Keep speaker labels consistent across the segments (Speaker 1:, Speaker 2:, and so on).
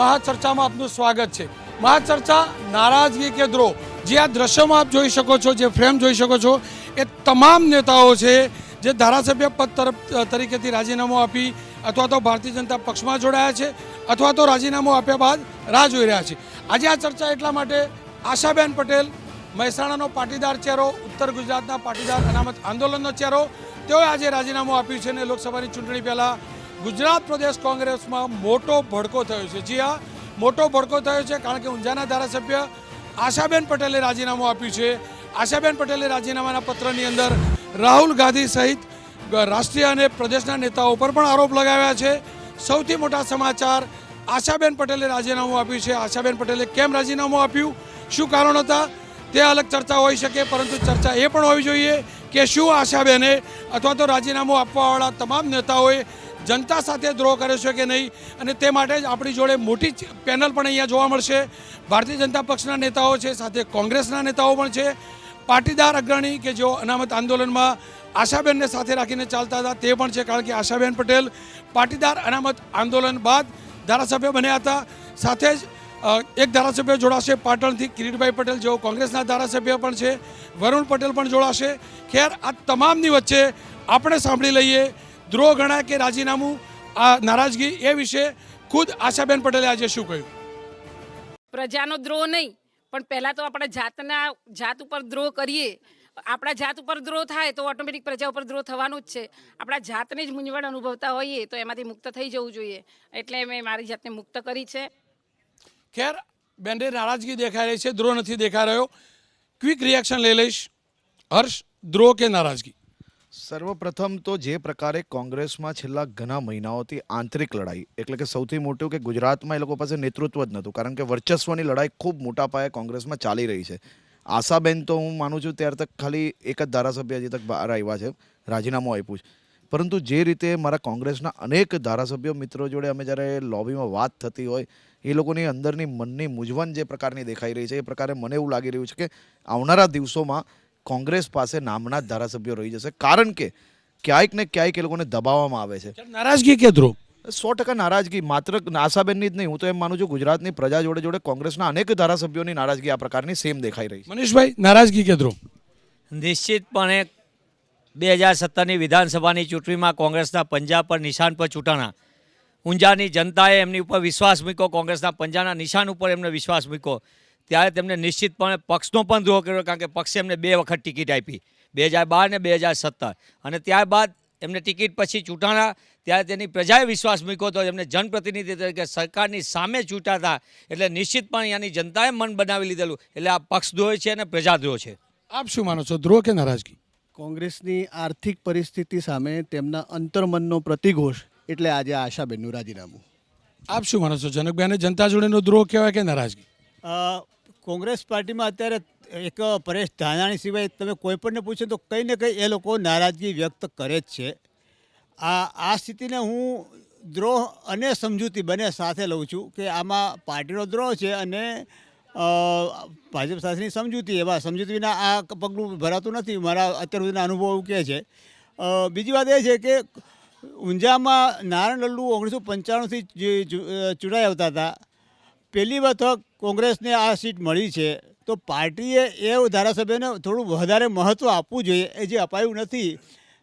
Speaker 1: મહાચર્ચામાં આપનું સ્વાગત છે। મહાચર્ચા નારાજગી કે દ્રોહ, જે આ દ્રશ્યમાં આપ જોઈ શકો છો, જે ફ્રેમ જોઈ શકો છો, એ તમામ નેતાઓ છે જે ધારાસભ્ય પદ તરીકેથી રાજીનામું આપી અથવા તો ભારતીય જનતા પક્ષમાં જોડાયા છે અથવા તો રાજીનામું આપ્યા બાદ રાહ જોઈ રહ્યા છે। આજે આ ચર્ચા એટલા માટે, આશાબેન પટેલ મહેસાણાનો પાટીદાર ચહેરો, ઉત્તર ગુજરાતના પાટીદાર અનામત આંદોલનનો ચહેરો, તેઓએ આજે રાજીનામું આપ્યું છે અને લોકસભાની ચૂંટણી પહેલાં ગુજરાત પ્રદેશ કોંગ્રેસમાં મોટો ભડકો થયો છે। જી હા, મોટો ભડકો થયો છે કારણ કે ઊંઝાના ધારાસભ્ય આશાબેન પટેલે રાજીનામું આપ્યું છે। આશાબેન પટેલે રાજીનામાના પત્રની અંદર રાહુલ ગાંધી સહિત રાષ્ટ્રીય અને પ્રદેશના નેતાઓ પર પણ આરોપ લગાવ્યા છે। સૌથી મોટા સમાચાર, આશાબેન પટેલે રાજીનામું આપ્યું છે। આશાબેન પટેલે કેમ રાજીનામું આપ્યું, શું કારણ હતા, તે અલગ ચર્ચા હોઈ શકે, પરંતુ ચર્ચા એ પણ હોવી જોઈએ કે શું આશાબેને અથવા તો રાજીનામું આપવાવાળા તમામ નેતાઓએ જનતા સાથે દ્રોહ કર્યો છે કે નહીં, અને તે માટે જ આપણી જોડે મોટી પેનલ પણ અહીંયા જોવા મળશે। ભારતીય જનતા પક્ષના નેતાઓ છે, સાથે કોંગ્રેસના નેતાઓ પણ છે, પાટીદાર અગ્રણી કે જેઓ અનામત આંદોલનમાં આશાબેનને સાથે રાખીને ચાલતા હતા તે પણ છે, કારણ કે આશાબેન પટેલ પાટીદાર અનામત આંદોલન બાદ ધારાસભ્ય બન્યા હતા। સાથે જ એક ધારાસભ્ય જોડાશે પાટણથી, કિરીટભાઈ પટેલ, જેઓ કોંગ્રેસના ધારાસભ્ય પણ છે, વરુણ પટેલ પણ જોડાશે। ખેર, આ તમામની વચ્ચે આપણે સાંભળી લઈએ દ્રોહ ગણાય કે રાજીનામું, આ નારાજગી, એ વિશે ખુદ આશાબેન પટેલે આજે શું કહ્યું।
Speaker 2: પ્રજાનો દ્રોહ નહીં, પણ પહેલાં તો આપણે જાત ઉપર દ્રોહ કરીએ। આપણા જાત ઉપર દ્રોહ થાય તો ઓટોમેટિક પ્રજા ઉપર દ્રોહ થવાનું જ છે। આપણા જાતને જ મૂંઝવણ અનુભવતા હોઈએ તો એમાંથી મુક્ત થઈ જવું જોઈએ, એટલે મેં મારી જાતને મુક્ત કરી છે।
Speaker 1: ખેર, બેનને નારાજગી દેખાઈ રહી છે, દ્રોહ નથી દેખાઈ રહ્યો। ક્વિક રિએક્શન લઈ લઈશ। હર્ષ, દ્રોહ કે નારાજગી?
Speaker 3: સર્વપ્રથમ તો જે પ્રકારે કોંગ્રેસમાં છેલ્લા ઘણા મહિનાઓથી આંતરિક લડાઈ, એટલે કે સૌથી મોટું કે ગુજરાતમાં એ લોકો પાસે નેતૃત્વ જ નહોતું, કારણ કે વર્ચસ્વની લડાઈ ખૂબ મોટા પાયે કોંગ્રેસમાં ચાલી રહી છે। આશાબેન તો હું માનું છું ત્યાર તક ખાલી એક જ ધારાસભ્ય હજી તક બહાર આવ્યા છે, રાજીનામું આપ્યું છે, પરંતુ જે રીતે મારા કોંગ્રેસના અનેક ધારાસભ્યો મિત્રો જોડે અમે જ્યારે લોબીમાં વાત થતી હોય, એ લોકોની અંદરની મનની મૂંઝવણ જે પ્રકારની દેખાઈ રહી છે, એ પ્રકારે મને એવું લાગી રહ્યું છે કે આવનારા દિવસોમાં કોંગ્રેસ પાસે નામના જ ધારાસભ્યો રહી જશે, કારણ કે ક્યાંક ને ક્યાંક એ લોકોને દબાવવામાં આવે છે।
Speaker 1: નારાજગી કે દ્રોહ?
Speaker 3: 100% નારાજગી, માત્ર આશાબેનની જ નહીં, હું તો એમ માનું છું ગુજરાતની પ્રજા જોડે જોડે કોંગ્રેસના અનેક ધારાસભ્યોની નારાજગી આ પ્રકારની સેમ દેખાઈ રહી છે।
Speaker 1: મનીષભાઈ, નારાજગી કે દ્રોહ?
Speaker 4: નિશ્ચિતપણે 2017ની વિધાનસભાની ચૂંટણીમાં કોંગ્રેસના પંજા પર નિશાન પર ચૂંટાણા, ઊંઝાની જનતાએ એમની ઉપર વિશ્વાસ મૂક્યો, કોંગ્રેસના પંજાના નિશાન ઉપર એમને વિશ્વાસ મૂક્યો, ત્યારે તેમને નિશ્ચિતપણે પક્ષનો પણ દ્રોહ કર્યો, કારણ કે પક્ષે એમને 2 વખત ટિકિટ આપી, 2012 ને 2017, અને ત્યારબાદ એમને ટિકિટ પછી ચૂંટાણા ત્યારે તેની પ્રજાએ વિશ્વાસ મૂક્યો હતો, એમને જનપ્રતિનિધિ તરીકે સરકારની સામે ચૂંટાતા, એટલે નિશ્ચિતપણે અહીંયાની જનતાએ મન બનાવી લીધેલું, એટલે આ પક્ષદ્રોહ છે અને પ્રજાદ્રોહ છે।
Speaker 1: આપ શું માનો છો, દ્રોહ કે નારાજગી?
Speaker 5: કોંગ્રેસની આર્થિક પરિસ્થિતિ સામે તેમના અંતર્મનનો પ્રતિઘોષ એટલે આજે આશાબેનનું રાજીનામું।
Speaker 1: આપ શું માનો છો, જનકભાઈને જનતા જોડેનો દ્રોહ કહેવાય કે નારાજગી?
Speaker 6: કોંગ્રેસ પાર્ટીમાં અત્યારે એક પરેશ ધાનાણી સિવાય તમે કોઈ પણને પૂછો તો કંઈ ને કંઈ એ લોકો નારાજગી વ્યક્ત કરે જ છે। આ સ્થિતિને હું દ્રોહ અને સમજૂતી બંને સાથે લઉં છું કે આમાં પાર્ટીનો દ્રોહ છે અને ભાજપ સાથેની સમજૂતી, એવા સમજૂતી વિના આ પગલું ભરાતું નથી, મારા અત્યાર સુધીના અનુભવ એવું કહે છે। બીજી વાત એ છે કે ઊંઝામાં નારાયણ લલ્લુ 1995થી ચૂંટાઈ આવતા હતા, પહેલી વખત કોંગ્રેસને આ સીટ મળી છે, તો પાર્ટીએ એ ધારાસભ્યને થોડું વધારે મહત્ત્વ આપવું જોઈએ, એ જે અપાયું નથી।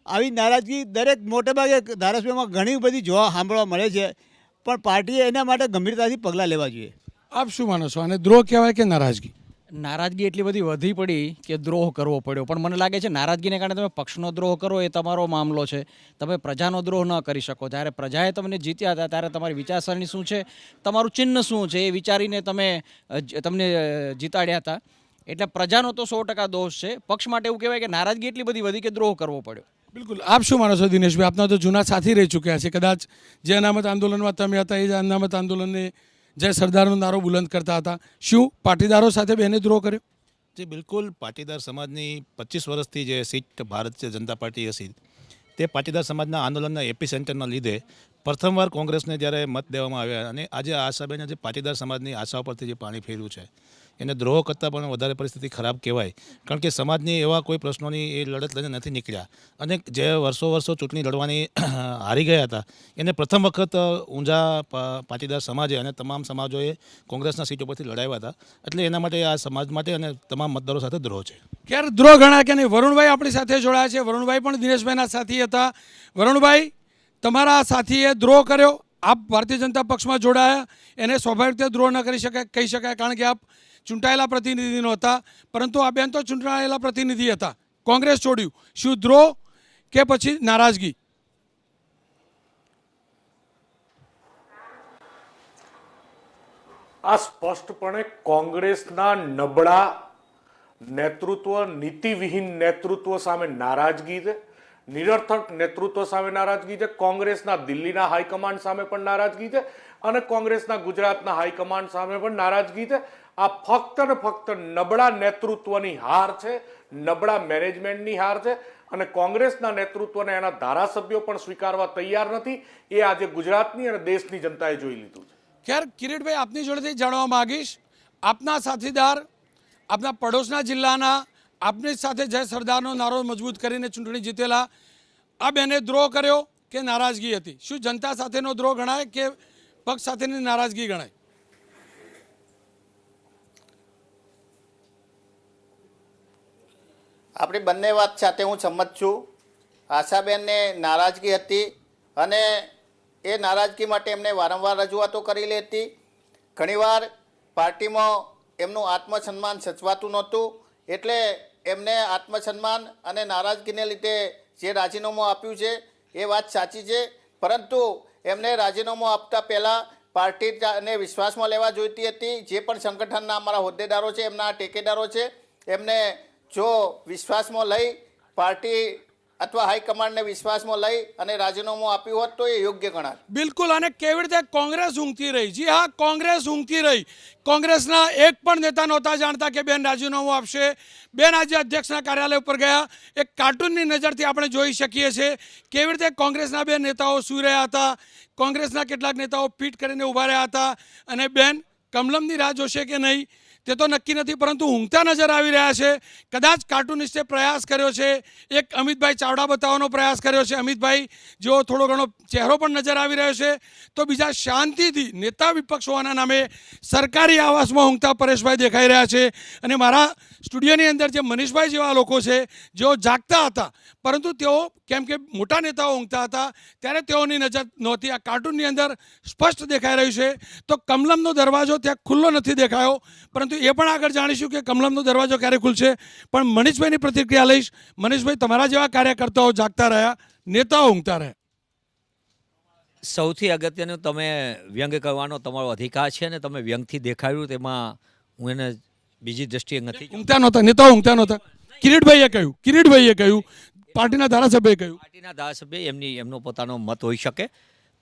Speaker 6: આવી નારાજગી દરેક મોટેભાગે ધારાસભ્યોમાં ઘણી બધી જોવા સાંભળવા મળે છે, પણ પાર્ટીએ એના માટે ગંભીરતાથી પગલાં લેવા જોઈએ।
Speaker 1: આપ શું માનો છો, આને દ્રોહ કહેવાય કે નારાજગી?
Speaker 7: નારાજગી એટલી બધી વધી પડી કે દ્રોહ કરવો પડ્યો, પણ મને લાગે છે નારાજગીને કારણે તમે પક્ષનો દ્રોહ કરો એ તમારો મામલો છે, તમે પ્રજાનો દ્રોહ ન કરી શકો। જ્યારે પ્રજાએ તમને જીત્યા હતા ત્યારે તમારી વિચારસરણી શું છે, તમારું ચિહ્ન શું છે, એ વિચારીને તમને જીતાડ્યા હતા, એટલે પ્રજાનો તો 100% દોષ છે। પક્ષ માટે એવું કહેવાય કે નારાજગી એટલી બધી વધી કે દ્રોહ કરવો પડ્યો।
Speaker 1: બિલકુલ। આપ શું માનો છો દિનેશભાઈ, આપના તો જૂના સાથી રહી ચૂક્યા છે, કદાચ જે અનામત આંદોલનમાં તમે હતા એ જ અનામત આંદોલનને જય સરદારનો નારો બુલંદ કરતા હતા, શું પાટીદારો સાથે બેને દ્રોહ કર્યો?
Speaker 8: જી બિલકુલ, પાટીદાર સમાજની 25 વર્ષથી જે સીટ ભારતીય જનતા પાર્ટી હતી, તે પાટીદાર સમાજના આંદોલનના એપી સેન્ટરના લીધે પ્રથમવાર કોંગ્રેસને જ્યારે મત દેવામાં આવ્યા, અને આજે આશાબેને જે પાટીદાર સમાજની આશા પરથી જે પાણી ફેર્યું છે, એને દ્રોહ કરતાં પણ વધારે પરિસ્થિતિ ખરાબ કહેવાય. કારણ કે સમાજની એવા કોઈ પ્રશ્નોની એ લડત લઈને નથી નીકળ્યા અને જે વર્ષો ચૂંટણી લડવાની હારી ગયા હતા એને પ્રથમ વખત ઊંઝા પાટીદાર સમાજે અને તમામ સમાજોએ કોંગ્રેસના સીટો પરથી લડાવ્યા હતા. એટલે એના માટે આ સમાજ માટે અને તમામ મતદારો સાથે દ્રોહ છે.
Speaker 1: ક્યારે દ્રોહ ગણાય કે નહીં? વરુણભાઈ આપણી સાથે જોડાયા છે. વરુણભાઈ પણ દિનેશભાઈના સાથી હતા. વરુણભાઈ, તમારા સાથીએ દ્રોહ કર્યો, આપ ભારતીય જનતા પક્ષમાં જોડાયા, એને સ્વાભાવિક રીતે દ્રોહ ન કરી શકાય કહી શકાય, કારણ કે આપ ચૂંટાયેલા પ્રતિનિધિ નહોતા, પરંતુ આ બેન તો ચૂંટાયેલા પ્રતિનિધિ હતા. કોંગ્રેસ છોડ્યું, શું દ્રોહ કે પછી નારાજગી?
Speaker 9: આ સ્પષ્ટપણે કોંગ્રેસના નબળા નેતૃત્વ, નીતિવિહીન નેતૃત્વ સામે નારાજગી છે. નિરર્થક નેતૃત્વ સામે નારાજગી છે. કોંગ્રેસના દિલ્હીના હાઈકમાન્ડ સામે પણ નારાજગી છે અને કોંગ્રેસના ગુજરાતના હાઈકમાન્ડ સામે પણ નારાજગી છે. આ ફક્ત ને ફક્ત નબળા નેતૃત્વની હાર છે, નબળા મેનેજમેન્ટની હાર છે અને કોંગ્રેસના નેતૃત્વને એના ધારાસભ્યો પણ સ્વીકારવા તૈયાર નથી. એ આજે ગુજરાતની અને દેશની જનતાએ જોઈ લીધું છે.
Speaker 1: ખેર, કિરીટભાઈ, આપની જોડેથી જાણવા માંગીશ, આપના સાથીદાર, આપના પડોશના જિલ્લાના, આપની સાથે જય સરદારનો નારો મજબૂત કરીને ચૂંટણી જીતેલા આ બેને દ્રોહ કર્યો કે નારાજગી હતી? શું જનતા સાથેનો દ્રોહ ગણાય કે પક્ષ સાથેની નારાજગી ગણાય?
Speaker 10: આપણી બંને વાત સાથે હું સંમત છું. આશાબેનને નારાજગી હતી અને એ નારાજગી માટે એમને વારંવાર રજૂઆતો કરેલી હતી. ઘણીવાર પાર્ટીમાં એમનું આત્મસન્માન સચવાતું નહોતું, એટલે એમને આત્મસન્માન અને નારાજગીને લીધે જે રાજીનામું આપ્યું છે એ વાત સાચી છે, પરંતુ એમને રાજીનામું આપતા પહેલાં પાર્ટીને વિશ્વાસમાં લેવા જોઈતી હતી. જે પણ સંગઠનના અમારા હોદ્દેદારો છે, એમના ટેકેદારો છે, એમને જો વિશ્વાસમાં લઈ પાર્ટી અથવા હાઈકમાન્ડને વિશ્વાસમાં લઈ અને રાજીનામું આપ્યું હોત તો એ યોગ્ય ગણાત.
Speaker 1: બિલકુલ. અને કેવી રીતે કોંગ્રેસ ઊંઘતી રહી? જી હા, કોંગ્રેસ ઊંઘતી રહી. કોંગ્રેસના એક પણ નેતા નહોતા જાણતા કે બેન રાજીનામું આપશે. બેન આજે અધ્યક્ષના કાર્યાલય ઉપર ગયા. એક કાર્ટૂનની નજરથી આપણે જોઈ શકીએ છીએ કેવી રીતે કોંગ્રેસના બે નેતાઓ સૂઈ રહ્યા હતા. કોંગ્રેસના કેટલાક નેતાઓ પીટ કરીને ઊભા રહ્યા હતા અને બેન કમલમની રાહ જોશે કે નહીં તે તો નક્કી નથી, પરંતુ ઊંઘતા નજર આવી રહ્યા છે. કદાચ કાર્ટૂનિસ્ટે પ્રયાસ કર્યો છે, એક અમિતભાઈ ચાવડા બતાવવાનો પ્રયાસ કર્યો છે. અમિતભાઈ જેવો થોડો ઘણો ચહેરો પણ નજર આવી રહ્યો છે, તો બીજા શાંતિથી નેતા વિપક્ષ હોવાના નામે સરકારી આવાસમાં ઊંઘતા પરેશભાઈ દેખાઈ રહ્યા છે. અને મારા સ્ટુડિયોની અંદર જે મનીષભાઈ જેવા લોકો છે જેઓ જાગતા હતા, પરંતુ તેઓ કેમ કે મોટા નેતાઓ ઊંઘતા હતા ત્યારે તેઓની નજર નહોતી. આ કાર્ટૂનની અંદર સ્પષ્ટ દેખાઈ રહ્યું છે. તો કમલમનો દરવાજો ત્યાં ખુલ્લો નથી દેખાયો, પરંતુ એ પણ આગળ જાણીશું કે કમલમનો દરવાજો ક્યારે ખુલશે. પણ મનીષભાઈની પ્રતિક્રિયા લઈશ. મનીષભાઈ, તમારા જેવા કાર્યકર્તાઓ જાગતા રહ્યા, નેતાઓ ઊંઘતા રહ્યા.
Speaker 4: સૌથી અગત્યનું, તમે વ્યંગ કરવાનો તમારો અધિકાર છે ને તમે વ્યંગથી દેખાડ્યું, તેમાં હું એને બીજી દ્રષ્ટિએ નથી.
Speaker 1: ઊંઘતા નહોતા, નેતાઓ ઊંઘતા નહોતા. કિરીટભાઈએ કહ્યું, પાર્ટીના ધારાસભ્યએ કહ્યું.
Speaker 4: પાર્ટીના ધારાસભ્ય એમનો પોતાનો મત હોઈ શકે,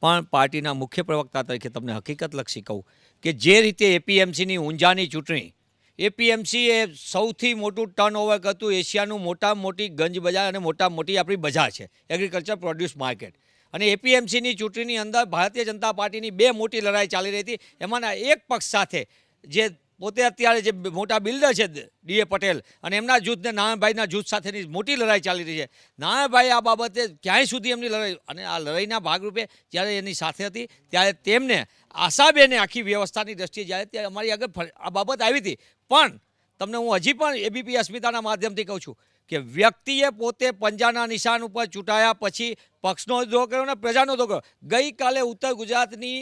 Speaker 4: પણ પાર્ટીના મુખ્ય પ્રવક્તા તરીકે તમને હકીકતલક્ષી કહું કે જે રીતે એપીએમસીની ઊંઝાની ચૂંટણી, એપીએમસી એ સૌથી મોટું ટર્નઓવર કરતું એશિયાનું મોટામાં મોટી ગંજ બજાર અને મોટામાં મોટી આપણી બજાર છે, એગ્રીકલ્ચર પ્રોડ્યુસ માર્કેટ. અને એપીએમસીની ચૂંટણીની અંદર ભારતીય જનતા પાર્ટીની બે મોટી લડાઈ ચાલી રહી હતી. એમાંના એક પક્ષ સાથે જે પોતે અત્યારે જે મોટા બિલ્ડર છે ડીએ પટેલ અને એમના જૂથને નારાયણભાઈના જૂથ સાથેની મોટી લડાઈ ચાલી રહી છે. નારાયણભાઈ આ બાબતે ક્યાંય સુધી એમની લડાઈ, અને આ લડાઈના ભાગરૂપે જ્યારે એની સાથે હતી ત્યારે તેમને આશાબેને આખી વ્યવસ્થાની દ્રષ્ટિએ જ્યારે ત્યારે અમારી આગળ આ બાબત આવી હતી. પણ તમને હું હજી પણ એબીપી અસ્મિતાના માધ્યમથી કહું છું કે વ્યક્તિએ પોતે પંજાના નિશાન ઉપર ચૂંટાયા પછી પક્ષનો દ્રોહ કર્યો અને પ્રજાનો દ્રોહ કર્યો. ગઈકાલે ઉત્તર ગુજરાતની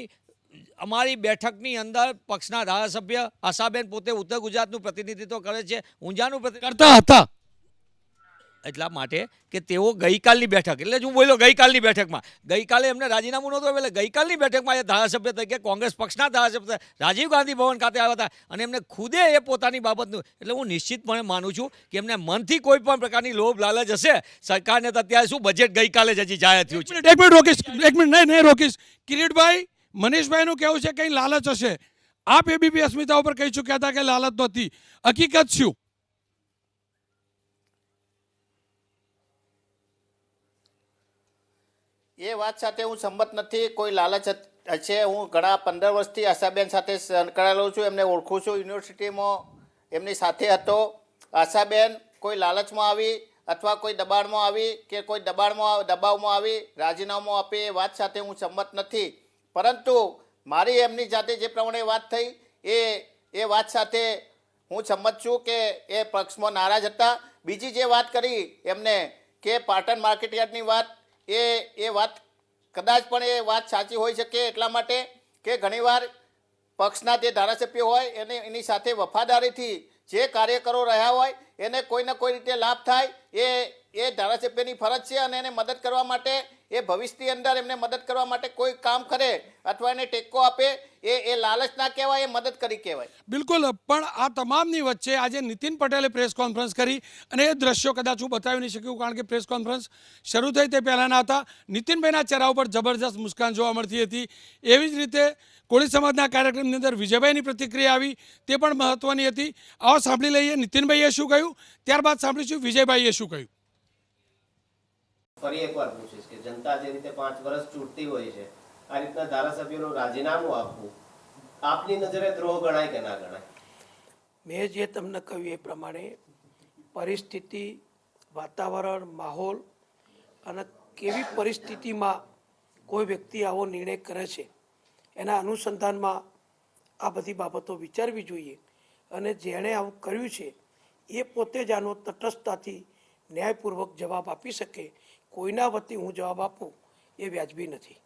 Speaker 4: અમારી બેઠકની અંદર પક્ષના ધારાસભ્ય આશાબેન પોતે ઉત્તર ગુજરાતનું પ્રતિનિધિત્વ કરે છે, ઊંઝાનું
Speaker 1: કરતા હતા.
Speaker 4: એટલા માટે કે તેઓ ગઈકાલની બેઠક, એટલે જ હું બોલ્યો ગઈકાલની બેઠકમાં, ગઈકાલે એમને રાજીનામું નહોતું, એટલે ગઈકાલની બેઠકમાં એ ધારાસભ્ય તરીકે કોંગ્રેસ પક્ષના ધારાસભ્ય રાજીવ ગાંધી ભવન ખાતે આવ્યા હતા અને એમને ખુદે એ પોતાની બાબતનું, એટલે હું નિશ્ચિતપણે માનું છું કે એમને મનથી કોઈ પણ પ્રકારની લોભ લાલચ હશે. સરકારને તો અત્યારે શું બજેટ ગઈકાલે જ હજી જાહેર થયું છે.
Speaker 1: એક મિનિટ નહીં રોકીશ. કિરીટભાઈ, મનીષભાઈનું કહેવું છે કંઈ લાલચ હશે. આપ એબીપી અસ્મિતા ઉપર કહી ચૂક્યા હતા કે લાલચ નહોતી. હકીકત શું?
Speaker 10: એ વાત સાથે હું સંમત નથી. કોઈ લાલચ હશે. હું ઘણા 15 વર્ષથી આશાબેન સાથે સંકળાયેલો છું, એમને ઓળખું છું. યુનિવર્સિટીમાં એમની સાથે હતો. આશાબેન કોઈ લાલચમાં આવી અથવા કોઈ દબાણમાં આવી કે કોઈ દબાવમાં આવી રાજીનામું આપે એ વાત સાથે હું સંમત નથી. પરંતુ મારી એમની જાતે જે પ્રમાણે વાત થઈ એ વાત સાથે હું સંમત છું કે એ પક્ષમાં નારાજ હતા. બીજી જે વાત કરી એમને કે પાટણ માર્કેટયાર્ડની વાત એ વાત કદાચ પણ એ વાત સાચી હોઈ શકે, એટલા માટે કે ઘણીવાર પક્ષના જે ધારાસભ્યો હોય એની સાથે વફાદારીથી જે કાર્યકરો રહ્યા હોય એને કોઈ ને કોઈ રીતે લાભ થાય એ ધારાસભ્યની ફરજ છે. અને એને મદદ કરવા માટે એ ભવિષ્યની અંદર એમને મદદ કરવા માટે કોઈ કામ કરે અથવા એને ટેકો આપે એ લાલચ ના કહેવાય, એ મદદ કરી કહેવાય.
Speaker 1: બિલકુલ. પણ આ તમામની વચ્ચે આજે નીતિન પટેલે પ્રેસ કોન્ફરન્સ કરી અને એ દ્રશ્યો કદાચ હું બતાવી નહીં શક્યું કારણ કે પ્રેસ કોન્ફરન્સ શરૂ થઈ તે પહેલાંના હતા. નીતિનભાઈના ચહેરા ઉપર જબરજસ્ત મુસ્કાન જોવા મળતી હતી. એવી જ રીતે કોળી સમાજના કાર્યક્રમની અંદર વિજયભાઈની પ્રતિક્રિયા આવી, તે પણ મહત્વની હતી. આવો સાંભળી લઈએ નીતિનભાઈએ શું કહ્યું, ત્યારબાદ સાંભળીશું વિજયભાઈએ શું કહ્યું.
Speaker 11: ફરી એકવાર પૂછીશ કે જનતા જે રીતે 5 વર્ષ ચૂંટતી હોય છે, આ રીતના ધારાસભ્યોનું રાજીનામું આપવું આપની નજરે દ્રોહ ગણાય કે ના ગણાય?
Speaker 12: મેં જે તમને કહ્યું એ પ્રમાણે પરિસ્થિતિ, વાતાવરણ, માહોલ અને કેવી પરિસ્થિતિમાં કોઈ વ્યક્તિ આવો નિર્ણય કરે છે એના અનુસંધાનમાં આ બધી બાબતો વિચારવી જોઈએ. અને જેણે આવું કર્યું છે એ પોતે જ આનો તટસ્થતાથી ન્યાયપૂર્વક જવાબ આપી શકે. કોઈના વતી હું જવાબ આપું એ વ્યાજબી નથી.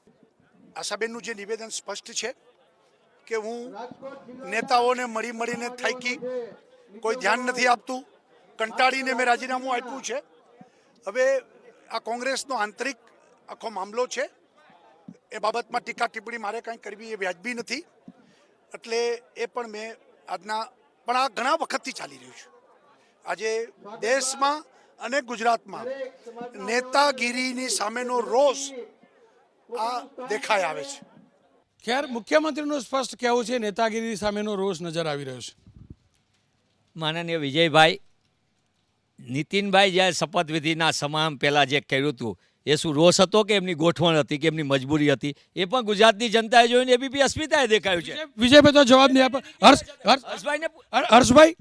Speaker 13: આશાબેનનું જે નિવેદન સ્પષ્ટ છે કે હું નેતાઓને મળીને થાકી, કોઈ ધ્યાન નથી આપતું, કંટાળીને મેં રાજીનામું આપ્યું છે. હવે આ કોંગ્રેસનો આંતરિક આખો મામલો છે, એ બાબતમાં ટીકા ટિપ્પણી મારે કંઈ કરવી એ વ્યાજબી નથી. એટલે એ પણ મેં પણ આ ઘણા વખતથી ચાલી રહ્યું છે. આજે દેશમાં અને ગુજરાતમાં નેતાગીરીની સામેનો રોષ આ દેખાઈ આવે છે.
Speaker 1: ખેર, મુખ્યમંત્રીનું સ્પષ્ટ કહેવું છે નેતાગીરી સામેનો રોષ નજર આવી રહ્યો છે.
Speaker 4: માનનીય વિજયભાઈ, નીતિનભાઈ જ્યારે શપથવિધિના સમાન પહેલાં જે કર્યું હતું એ શું રોષ હતો કે એમની ગોઠવણ હતી કે એમની મજબૂરી હતી? એ પણ ગુજરાતની જનતાએ જોઈને એબીપી અસ્મિતાએ દેખાયું છે.
Speaker 1: વિજયભાઈ તો જવાબ નહીં આપે. હર્ષભાઈ,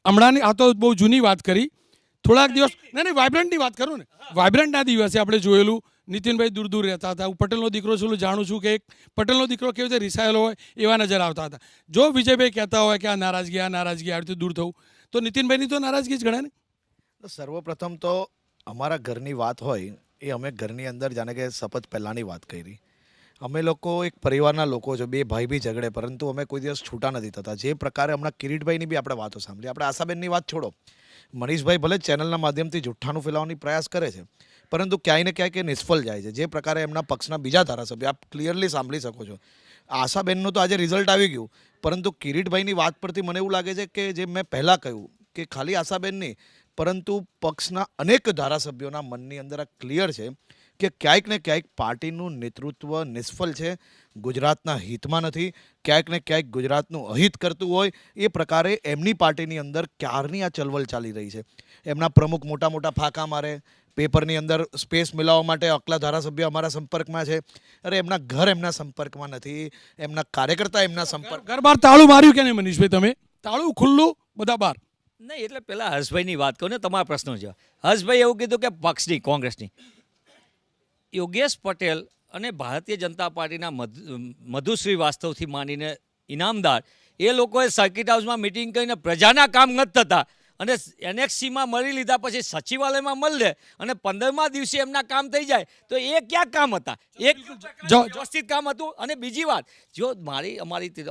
Speaker 1: હમણાંની આ તો બહુ જૂની વાત કરી. થોડાક દિવસ નહીં, વાઇબ્રન્ટની વાત કરું ને. વાઇબ્રન્ટના દિવસે આપણે જોયેલું નીતિનભાઈ દૂર દૂર રહેતા હતા. હું પટેલનો દીકરો છું, જાણું છું કે એક પટેલનો દીકરો કેવી રીતે રિસાયેલો હોય એવા નજર આવતા હતા. જો વિજયભાઈ કહેતા હોય કે આ નારાજગી આવી રીતે દૂર થવું, તો નીતિનભાઈની તો નારાજગી જ ગણાય ને.
Speaker 3: સર્વપ્રથમ તો અમારા ઘરની વાત હોય એ અમે ઘરની અંદર જાણે કે શપથ પહેલાંની વાત કરી. અમે લોકો એક પરિવારના લોકો છો, બે ભાઈ બી ઝઘડે, પરંતુ અમે કોઈ દિવસ છૂટા નથી થતા. જે પ્રકારે હમણાં કિરીટભાઈની બી આપણે વાતો સાંભળી. આપણે આશાબેનની વાત છોડો, મનીષભાઈ ભલે ચેનલના માધ્યમથી જુઠ્ઠાનું ફેલાવવાની પ્રયાસ કરે છે, પરંતુ ક્યાંય ને ક્યાંક એ નિષ્ફળ જાય છે. જે પ્રકારે એમના પક્ષના બીજા ધારાસભ્ય, આપ ક્લિયરલી સાંભળી શકો છો. આશાબેનનું તો આજે રિઝલ્ટ આવી ગયું, પરંતુ કિરીટભાઈની વાત પરથી મને એવું લાગે છે કે જે મેં પહેલાં કહ્યું કે ખાલી આશાબેન નહીં, પરંતુ પક્ષના અનેક ધારાસભ્યોના મનની અંદર આ ક્લિયર છે કે ક્યાંક ને ક્યાંક પાર્ટીનું નેતૃત્વ નિષ્ફળ છે, ગુજરાતના હિતમાં નથી, ક્યાંક ને ક્યાંક ગુજરાતનું અહિત કરતું હોય એ પ્રકારે એમની પાર્ટીની અંદર ક્યારની આ ચળવળ ચાલી રહી છે. એમના પ્રમુખ મોટા મોટા ફાંકા મારે, પેપરની અંદર સ્પેસ મિલાવવા માટે આટલા ધારાસભ્ય અમારા સંપર્કમાં છે. અરે એમના ઘર એમના સંપર્કમાં નથી, એમના કાર્યકર્તા એમના સંપર્ક.
Speaker 1: ઘર બહાર તાળું માર્યું કે નહીં મનીષભાઈ? તમે તાળું ખુલ્લું, બધા બહાર
Speaker 4: નહીં. એટલે પહેલાં હર્ષભાઈની વાત કહું ને, તમારા પ્રશ્નો છે. હર્ષભાઈ એવું કીધું કે પક્ષની, કોંગ્રેસની, યોગેશ પટેલ અને ભારતીય જનતા પાર્ટીના મધુ શ્રીવાસ્તવથી માંડીને ઇનામદાર, એ લોકોએ સર્કિટ હાઉસમાં મિટિંગ કરીને પ્રજાના કામ નથી થતા અને એનેક્સીમાં મળી લીધા પછી સચિવાલયમાં મળી લે અને 15મા દિવસે એમના કામ થઈ જાય, તો એ ક્યાં કામ હતા? એક વ્યવસ્થિત કામ હતું. અને બીજી વાત, જો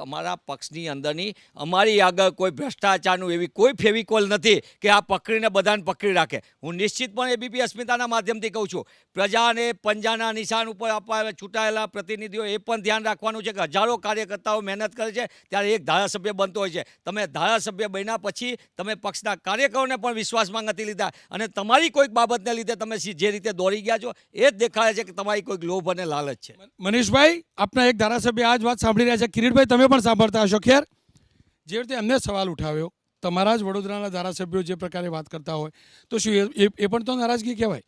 Speaker 4: અમારા પક્ષની અંદરની અમારી આગળ કોઈ ભ્રષ્ટાચારનું એવી કોઈ ફેવિકોલ નથી કે આ પકડીને બધાને પકડી રાખે. હું નિશ્ચિતપણે એબીપી અસ્મિતાના માધ્યમથી કહું છું, પ્રજાને પંજાના નિશાન ઉપર અપાયેલા ચૂંટાયેલા પ્રતિનિધિઓ એ પણ ધ્યાન રાખવાનું છે કે હજારો કાર્યકર્તાઓ મહેનત કરે છે ત્યારે એક ધારાસભ્ય બનતો હોય છે. તમે ધારાસભ્ય બન્યા પછી તમે પક્ષના કાર્યકરોને પણ વિશ્વાસમાં નથી લીધા અને તમારી કોઈક બાબતને લીધે તમે જે રીતે દોડી ગયા છો એ જ દેખાડે છે કે તમારી કોઈક લોભ અને લાલચ છે.
Speaker 1: મનીષભાઈ, આપના એક ધારાસભ્ય આ જ વાત સાંભળી રહ્યા છે. કિરીટભાઈ, તમે પણ સાંભળતા હશો. ખેર, જે રીતે એમને સવાલ ઉઠાવ્યો, તમારા જ વડોદરાના ધારાસભ્યો જે પ્રકારે વાત કરતા હોય, તો શું એ પણ તો નારાજગી કહેવાય?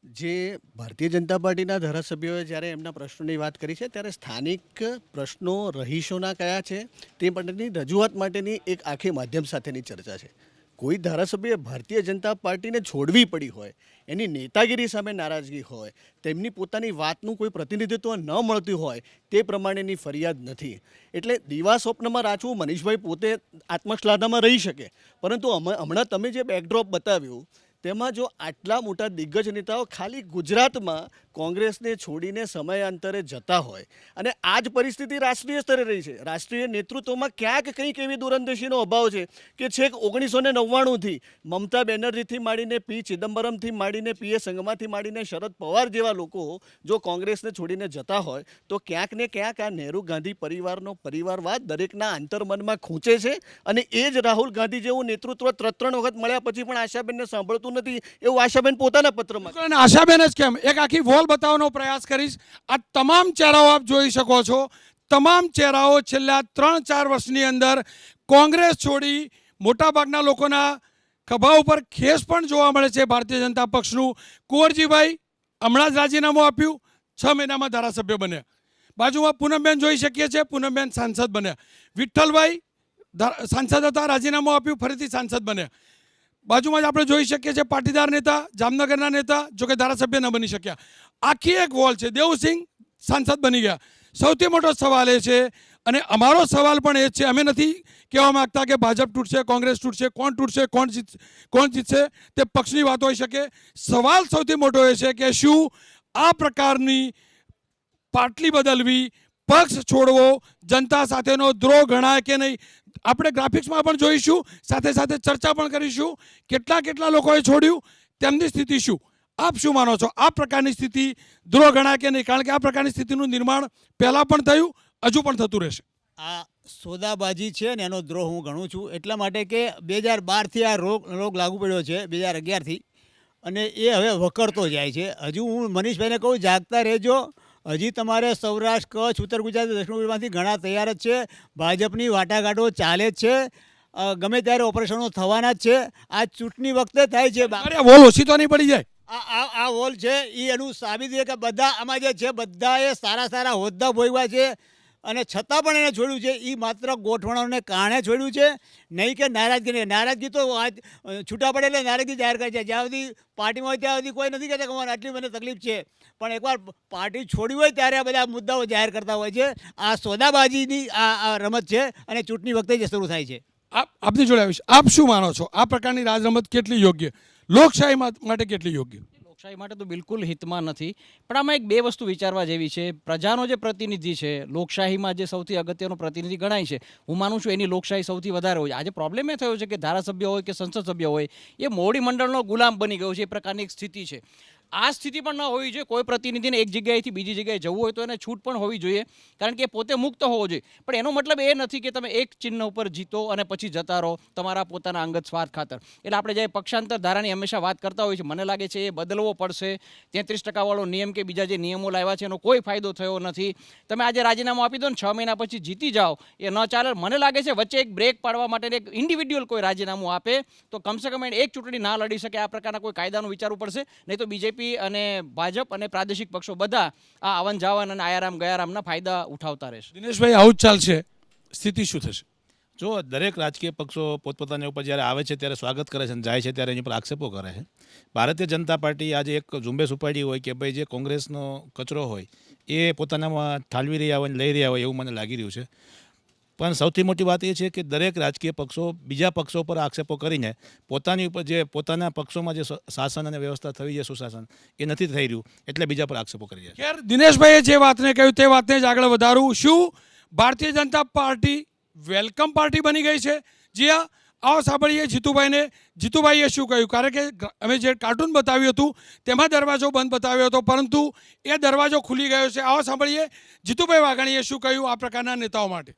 Speaker 5: જે ભારતીય જનતા પાર્ટીના ધારાસભ્યોએ જ્યારે એમના પ્રશ્નોની વાત કરી છે ત્યારે સ્થાનિક પ્રશ્નો રહીશોના કયા છે તે માટેની રજૂઆત માટેની એક આખી માધ્યમ સાથેની ચર્ચા છે. કોઈ ધારાસભ્યએ ભારતીય જનતા પાર્ટીને છોડવી પડી હોય, એની નેતાગીરી સામે નારાજગી હોય, તેમની પોતાની વાતનું કોઈ પ્રતિનિધિત્વ ન મળતું હોય તે પ્રમાણેની ફરિયાદ નથી. એટલે દીવા સ્વપ્નમાં રાચવું મનીષભાઈ પોતે આત્મશ્લાઘામાં રહી શકે, પરંતુ હમણાં તમે જે બેકડ્રોપ બતાવ્યું તેમાં જો આટલા મોટા દિગ્ગજ નેતાઓ ખાલી ગુજરાતમાં કોંગ્રેસને છોડીને સમયાંતરે જતા હોય અને આ જ પરિસ્થિતિ રાષ્ટ્રીય સ્તરે રહી છે. રાષ્ટ્રીય નેતૃત્વમાં ક્યાંક કંઈક એવી દૂરંદેશીનો અભાવ છે કે છેક 1999થી મમતા બેનર્જીથી માંડીને પી ચિદમ્બરમથી માંડીને પીએ સંગમાથી માંડીને શરદ પવાર જેવા લોકો જો કોંગ્રેસને છોડીને જતા હોય તો ક્યાંક ને ક્યાંક આ નહેરુ ગાંધી પરિવારનો પરિવારવાદ દરેકના અંતર્મનમાં ખૂંચે છે. અને એ જ રાહુલ ગાંધી જેવું નેતૃત્વ 3 વખત મળ્યા પછી પણ આશાબેનને સાંભળતું નથી એવું આશાબેન પોતાના પત્રમાં.
Speaker 1: અને આશાબેન જ કેમ, એક આખી વોલ બતાવવાનો પ્રયાસ કરીશ. આ તમામ ચહેરાઓ આપ જોઈ શકો છો. તમામ ચહેરાઓ છેલ્લા 3-4 વર્ષની અંદર કોંગ્રેસ છોડી મોટાભાગના લોકોના ખભા ઉપર ખેસ પણ જોવા મળે છે ભારતીય જનતા પક્ષનું. કુંવરજીભાઈ હમણાં જ રાજીનામું આપ્યું, 6 મહિનામાં ધારાસભ્ય બન્યા. બાજુમાં પૂનમબેન જોઈ શકીએ છીએ, પૂનમબેન સાંસદ બન્યા. વિઠ્ઠલભાઈ સાંસદ હતા, રાજીનામું આપ્યું, ફરીથી સાંસદ બન્યા. બાજુમાં જ આપણે જોઈ શકીએ છીએ પાટીદાર નેતા, જામનગરના નેતા, જો કે ધારાસભ્ય ન બની શક્યા. આખી એક વોલ છે. દેવસિંહ સાંસદ બની ગયા. સૌથી મોટો સવાલ એ છે, અને અમારો સવાલ પણ એ છે, અમે નથી કહેવા માંગતા કે ભાજપ તૂટશે, કોંગ્રેસ તૂટશે, કોણ તૂટશે, કોણ જીતશે, તે પક્ષની વાત હોઈ શકે. સવાલ સૌથી મોટો એ છે કે શું આ પ્રકારની પાટલી બદલવી, પક્ષ છોડવો જનતા સાથેનો દ્રોહ ગણાય કે નહીં? આપણે ગ્રાફિક્સમાં પણ જોઈશું, સાથે સાથે ચર્ચા પણ કરીશું. કેટલા લોકોએ છોડ્યું, તેમની સ્થિતિ શું? આપ શું માનો છો? આ પ્રકારની સ્થિતિ દ્રોહ ગણાય કે નહીં? કારણ કે આ પ્રકારની સ્થિતિનું નિર્માણ પહેલાં પણ થયું, હજુ પણ થતું રહેશે.
Speaker 6: આ સોદાબાજી છે ને એનો દ્રોહ હું ગણું છું. એટલા માટે કે 2012થી આ રોગ લાગુ પડ્યો છે, 2011થી, અને એ હવે વકરતો જાય છે. હજુ હું મનીષભાઈને કહું, જાગતા રહેજો. હજી તમારે સૌરાષ્ટ્ર, કચ્છ, ઉત્તર ગુજરાત, દક્ષિણ ગુજરાતમાંથી ઘણા તૈયાર જ છે. ભાજપની વાટાઘાટો ચાલે જ છે. ગમે ત્યારે ઓપરેશનો થવાના જ છે. આ ચૂંટણી વખતે થાય છે.
Speaker 1: વોલ ઓછી તો નહીં પડી જાય.
Speaker 6: આ વોલ છે એ એનું સાબિત છે કે બધા આમાં જે છે બધાએ સારા હોદ્દા ભોગવ્યા છે, અને છતાં પણ એને છોડ્યું છે. એ માત્ર ગોઠવણોને કારણે છોડ્યું છે, નહીં કે નારાજગી તો છૂટા પડે એટલે નારાજગી જાહેર કરે છે. જ્યાં સુધી પાર્ટીમાં હોય ત્યાં સુધી કોઈ નથી કહેતા કે મને આટલી મને તકલીફ છે, પણ એકવાર પાર્ટી છોડી હોય ત્યારે આ બધા મુદ્દાઓ જાહેર કરતા હોય છે. આ સોદાબાજીની આ રમત છે, અને ચૂંટણી વખતે જ શરૂ થાય છે.
Speaker 1: આપની જોડે આવીશ. આપ શું માનો છો? આ પ્રકારની રાજરમત કેટલી યોગ્ય, લોકશાહી માટે કેટલી યોગ્ય?
Speaker 7: લોકશાહી માટે તો બિલકુલ હિતમાં નથી. પણ આમાં એક 2 વસ્તુ વિચારવા જેવી છે. પ્રજાનો જે પ્રતિનિધિ છે, લોકશાહીમાં જે સૌથી અગત્યનો પ્રતિનિધિ ગણાય છે, હું માનું છું એની લોકશાહી સૌથી વધારે હોય. આજે પ્રોબ્લેમ એ થયો છે કે ધારાસભ્ય હોય કે સંસદ સભ્ય હોય, એ મોવડી મંડળનો ગુલામ બની ગયો છે. એ પ્રકારની એક સ્થિતિ છે. આ સ્થિતિ પણ ન હોવી જોઈએ. કોઈ પ્રતિનિધિને એક જગ્યાએથી બીજી જગ્યાએ જવું હોય તો એને છૂટ પણ હોવી જોઈએ, કારણ કે પોતે મુક્ત હોવો જોઈએ. પણ એનો મતલબ એ નથી કે તમે એક ચિહ્ન ઉપર જીતો અને પછી જતા રહો તમારા પોતાના અંગત સ્વાર્થ ખાતર. એટલે આપણે જે પક્ષાંતર ધારાની હંમેશા વાત કરતા હોય છે, મને લાગે છે એ બદલવો પડશે. 33% વાળો નિયમ કે બીજા જે નિયમો લાવ્યા છે એનો કોઈ ફાયદો થયો નથી. તમે આજે રાજીનામું આપી દો ને 6 મહિના પછી જીતી જાઓ, એ ન ચાલે. મને લાગે છે વચ્ચે એક બ્રેક પાડવા માટે એક ઇન્ડિવિડ્યુઅલ કોઈ રાજીનામું આપે તો કમસે કમ એક ચૂંટણી ના લડી શકે. આ પ્રકારના કોઈ કાયદાનું વિચારવું પડશે, નહીં તો બીજેપી અને ભાજપ અને પ્રાદેશિક પક્ષો બધા આ આવન જાવન અને આયારામ ગયારામના ફાયદા ઉઠાવતા રહેશે.
Speaker 1: દિનેશભાઈ, આવું જ ચાલશે, સ્થિતિ શું થશે?
Speaker 8: જો દરેક રાજકીય પક્ષો પોતપોતાના ઉપર જ્યારે આવે છે ત્યારે સ્વાગત કરે છે અને જાય છે ત્યારે એની પર આક્ષેપો કરે છે. ભારતીય જનતા પાર્ટી આજે એક ઝુંબેશ ઉપાડી હોય કે ભાઈ જે કોંગ્રેસનો કચરો હોય એ પોતાનામાં ઠાલવી રહ્યા હોય, લઈ રહ્યા હોય એવું મને લાગી રહ્યું છે. પણ સૌથી મોટી વાત એ છે કે દરેક રાજકીય પક્ષો બીજા પક્ષો પર આક્ષેપો કરીને પોતાની ઉપર જે પોતાના પક્ષોમાં જે શાસન અને વ્યવસ્થા થવી છે, સુશાસન, એ નથી થઈ રહ્યું, એટલે બીજા પર આક્ષેપો કરી રહ્યા છે.
Speaker 1: ખેર, દિનેશભાઈએ જે વાતને કહ્યું તે વાતને જ આગળ વધારું. શું Bharatiya Janata party welcome party બની ગઈ છે? જી હા, આવો સાંભળીએ જીતુભાઈને. જીતુભાઈએ શું કહ્યું? કારણ કે અમે જે કાર્ટૂન બતાવ્યું હતું તેમાં દરવાજો બંધ બતાવ્યો હતો, પરંતુ એ દરવાજો ખુલી ગયો છે. આવો સાંભળીએ જીતુભાઈ વાઘાણીએ શું કહ્યું આ પ્રકારના નેતાઓ માટે.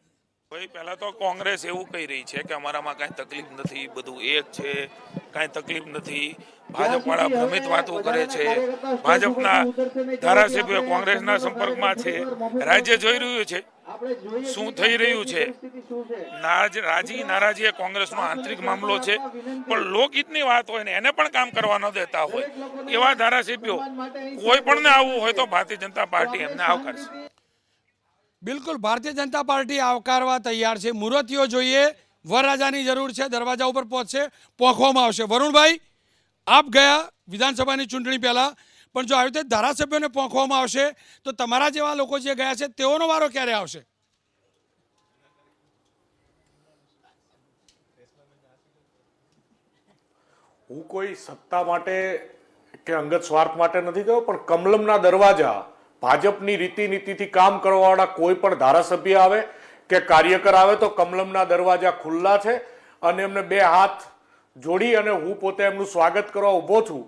Speaker 14: ભાઈ, પહેલાં તો કોંગ્રેસ એવું કહી રહી છે કે અમારામાં કાંઈ તકલીફ નથી, બધું એક છે, કાંઈ તકલીફ નથી. ભાજપવાળા ભ્રમિત વાતો કરે છે. ભાજપના ધારાસભ્યો કોંગ્રેસના સંપર્કમાં છે. રાજ્ય જોઈ રહ્યું છે શું થઈ રહ્યું છે નારાજી એ કોંગ્રેસનો આંતરિક મામલો છે, પણ લોકહિતની વાત હોય ને એને પણ કામ કરવા ન દેતા હોય એવા ધારાસભ્યો કોઈ પણ આવવું હોય તો ભારતીય જનતા પાર્ટી એમને આવકારશે.
Speaker 1: બિલકુલ, ભારતીય જનતા પાર્ટી આવકારવા તૈયાર છે. મૂર્તિઓ જોઈએ, વરરાજાની જરૂર છે, દરવાજા ઉપર પહોંચવામાં આવશે. વરુણભાઈ, આપ ગયા વિધાનસભાની ચૂંટણી પહેલા, પણ જો આવી રીતે ધારાસભ્યોને પહોંચવામાં આવશે તો તમારા જેવા લોકો જે ગયા છે તેઓનો વારો ક્યારે આવશે?
Speaker 9: હું કોઈ સત્તા માટે કે અંગત સ્વાર્થ માટે નથી ગયો, પણ કમલમના દરવાજા ભાજપની રીતિનીતિથી કામ કરવાવાળા કોઈ પણ ધારાસભ્ય આવે કે કાર્યકર આવે તો કમલમના દરવાજા ખુલ્લા છે અને એમને બે હાથ જોડી અને હું પોતે એમનું સ્વાગત કરવા ઊભો છું.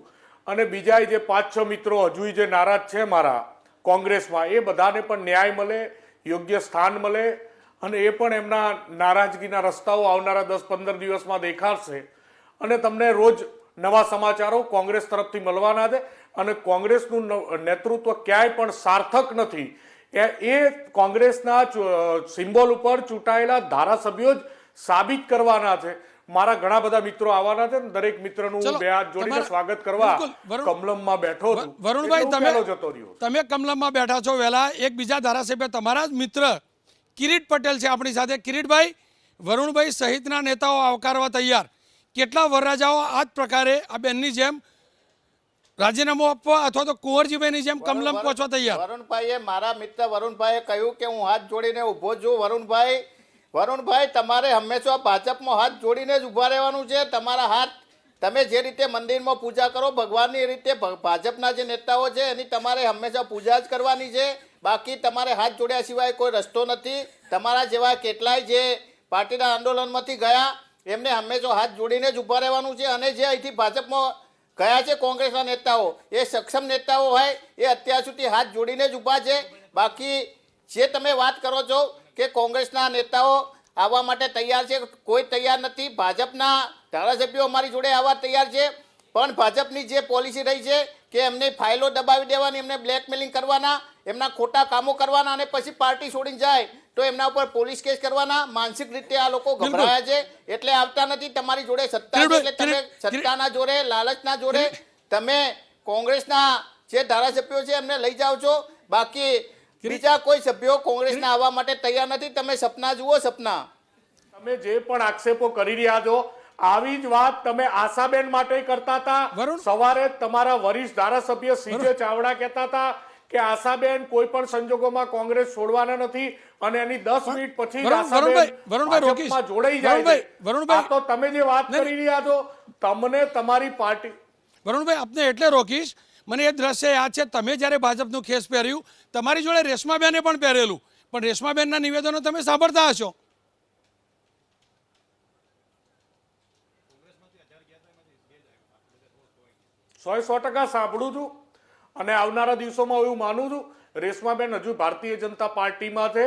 Speaker 9: અને બીજા જે 5-6 મિત્રો હજુ જે નારાજ છે મારા કોંગ્રેસમાં, એ બધાને પણ ન્યાય મળે, યોગ્ય સ્થાન મળે અને એ પણ એમના નારાજગીના રસ્તાઓ આવનારા 10-15 દિવસમાં દેખાડશે. અને તમને રોજ નવા સમાચારો કોંગ્રેસ તરફથી મળવાના છે. અને કોંગ્રેસનું નેતૃત્વ ક્યાંય પણ સાર્થક નથી. એ કોંગ્રેસના સિમ્બોલ ઉપર ચૂંટાયેલા ધારાસભ્યો જ સાબિત કરવાના છે. મારા ઘણા બધા મિત્રો આવવાના છે, દરેક મિત્રનું હું બે હાથ જોડીને સ્વાગત કરવા કમલમમાં બેઠો છું.
Speaker 1: વરુણભાઈ, તમે કમલમમાં બેઠા છો વહેલા, એક બીજા ધારાસભ્ય તમારા જ મિત્ર કિરીટ પટેલ છે આપણી સાથે. કિરીટભાઈ, વરુણભાઈ સહિતના નેતાઓ આવકારવા તૈયાર. કેટલા વરરાજાઓ આ જ પ્રકારે આ બેનની જેમ રાજીનામું આપવા અથવા તો કુંવરજીભાઈની જેમ કમલમ પહોંચવા તૈયાર?
Speaker 10: વરુણભાઈએ, મારા મિત્ર વરુણભાઈએ કહ્યું કે હું હાથ જોડીને ઊભો છું. વરુણભાઈ, તમારે હંમેશા ભાજપમાં હાથ જોડીને જ ઊભા રહેવાનું છે. તમારા હાથ, તમે જે રીતે મંદિરમાં પૂજા કરો ભગવાનની રીતે ભાજપના જે નેતાઓ છે એની તમારે હંમેશા પૂજા જ કરવાની છે. બાકી તમારે હાથ જોડ્યા સિવાય કોઈ રસ્તો નથી. તમારા જેવા કેટલાય જે પાર્ટીના આંદોલનમાંથી ગયા એમને હંમેશા હાથ જોડીને જ ઊભા રહેવાનું છે. અને જે અહીંથી ભાજપમાં ગયા છે કોંગ્રેસના નેતાઓ, એ સક્ષમ નેતાઓ હોય એ અત્યાર સુધી હાથ જોડીને જ ઊભા છે. બાકી જે તમે વાત કરો છો કે કોંગ્રેસના નેતાઓ આવવા માટે તૈયાર છે, કોઈ તૈયાર નથી. ભાજપના ધારાસભ્યો અમારી જોડે આવવા તૈયાર છે, પણ ભાજપની જે પોલિસી રહી છે કે એમને ફાઇલો દબાવી દેવાની, એમને બ્લેકમેલિંગ કરવાના, એમના ખોટા કામો કરવાના અને પછી પાર્ટી છોડીને જાય તો એમના ઉપર પોલીસ કેસ કરવાના. માનસિક રીતે આ લોકો ગભરાયા છે એટલે આવતા નથી. તમારી જોડે સત્તા છે એટલે તમે સત્તાના જોરે, લાલચના જોરે તમે કોંગ્રેસના જે ધારાસભ્યો છે એમને લઈ જાઓ છો. બાકી બીજા કોઈ સભ્યો કોંગ્રેસના આવવા માટે તૈયાર નથી. તમે સપના જુઓ, સપના.
Speaker 9: તમે જે પણ આક્ષેપો કરી રહ્યા છો આવી જ વાત તમે આશાબેન માટે કરતા હતા. સવારે તમારા વરિષ્ઠ ધારાસભ્ય સીજે ચાવડા કહેતા હતા કે આશાબેન કોઈ પણ સંજોગોમાં કોંગ્રેસ છોડવાના નથી અને એની 10 મિનિટ પછી ભાજપમાં જોડાઈ જાય છે. આ તો તમે જે વાત કરી રહ્યા છો તમને તમારી પાર્ટી.
Speaker 1: વરુણભાઈ, આપને એટલે રોકીશ, મને એ દ્રશ્ય યાદ છે તમે જ્યારે ભાજપનું ખેસ પહેર્યું તમારી જોડે રેશમાબેને પણ પહેરેલું, પણ રેશમાબેનના નિવેદનો તમે સાંભળતા હશો.
Speaker 9: સો ટકા સાંભળું છું અને આવનારા દિવસોમાં એવું માનું છું. રેશમાબેન હજુ ભારતીય જનતા પાર્ટીમાં છે,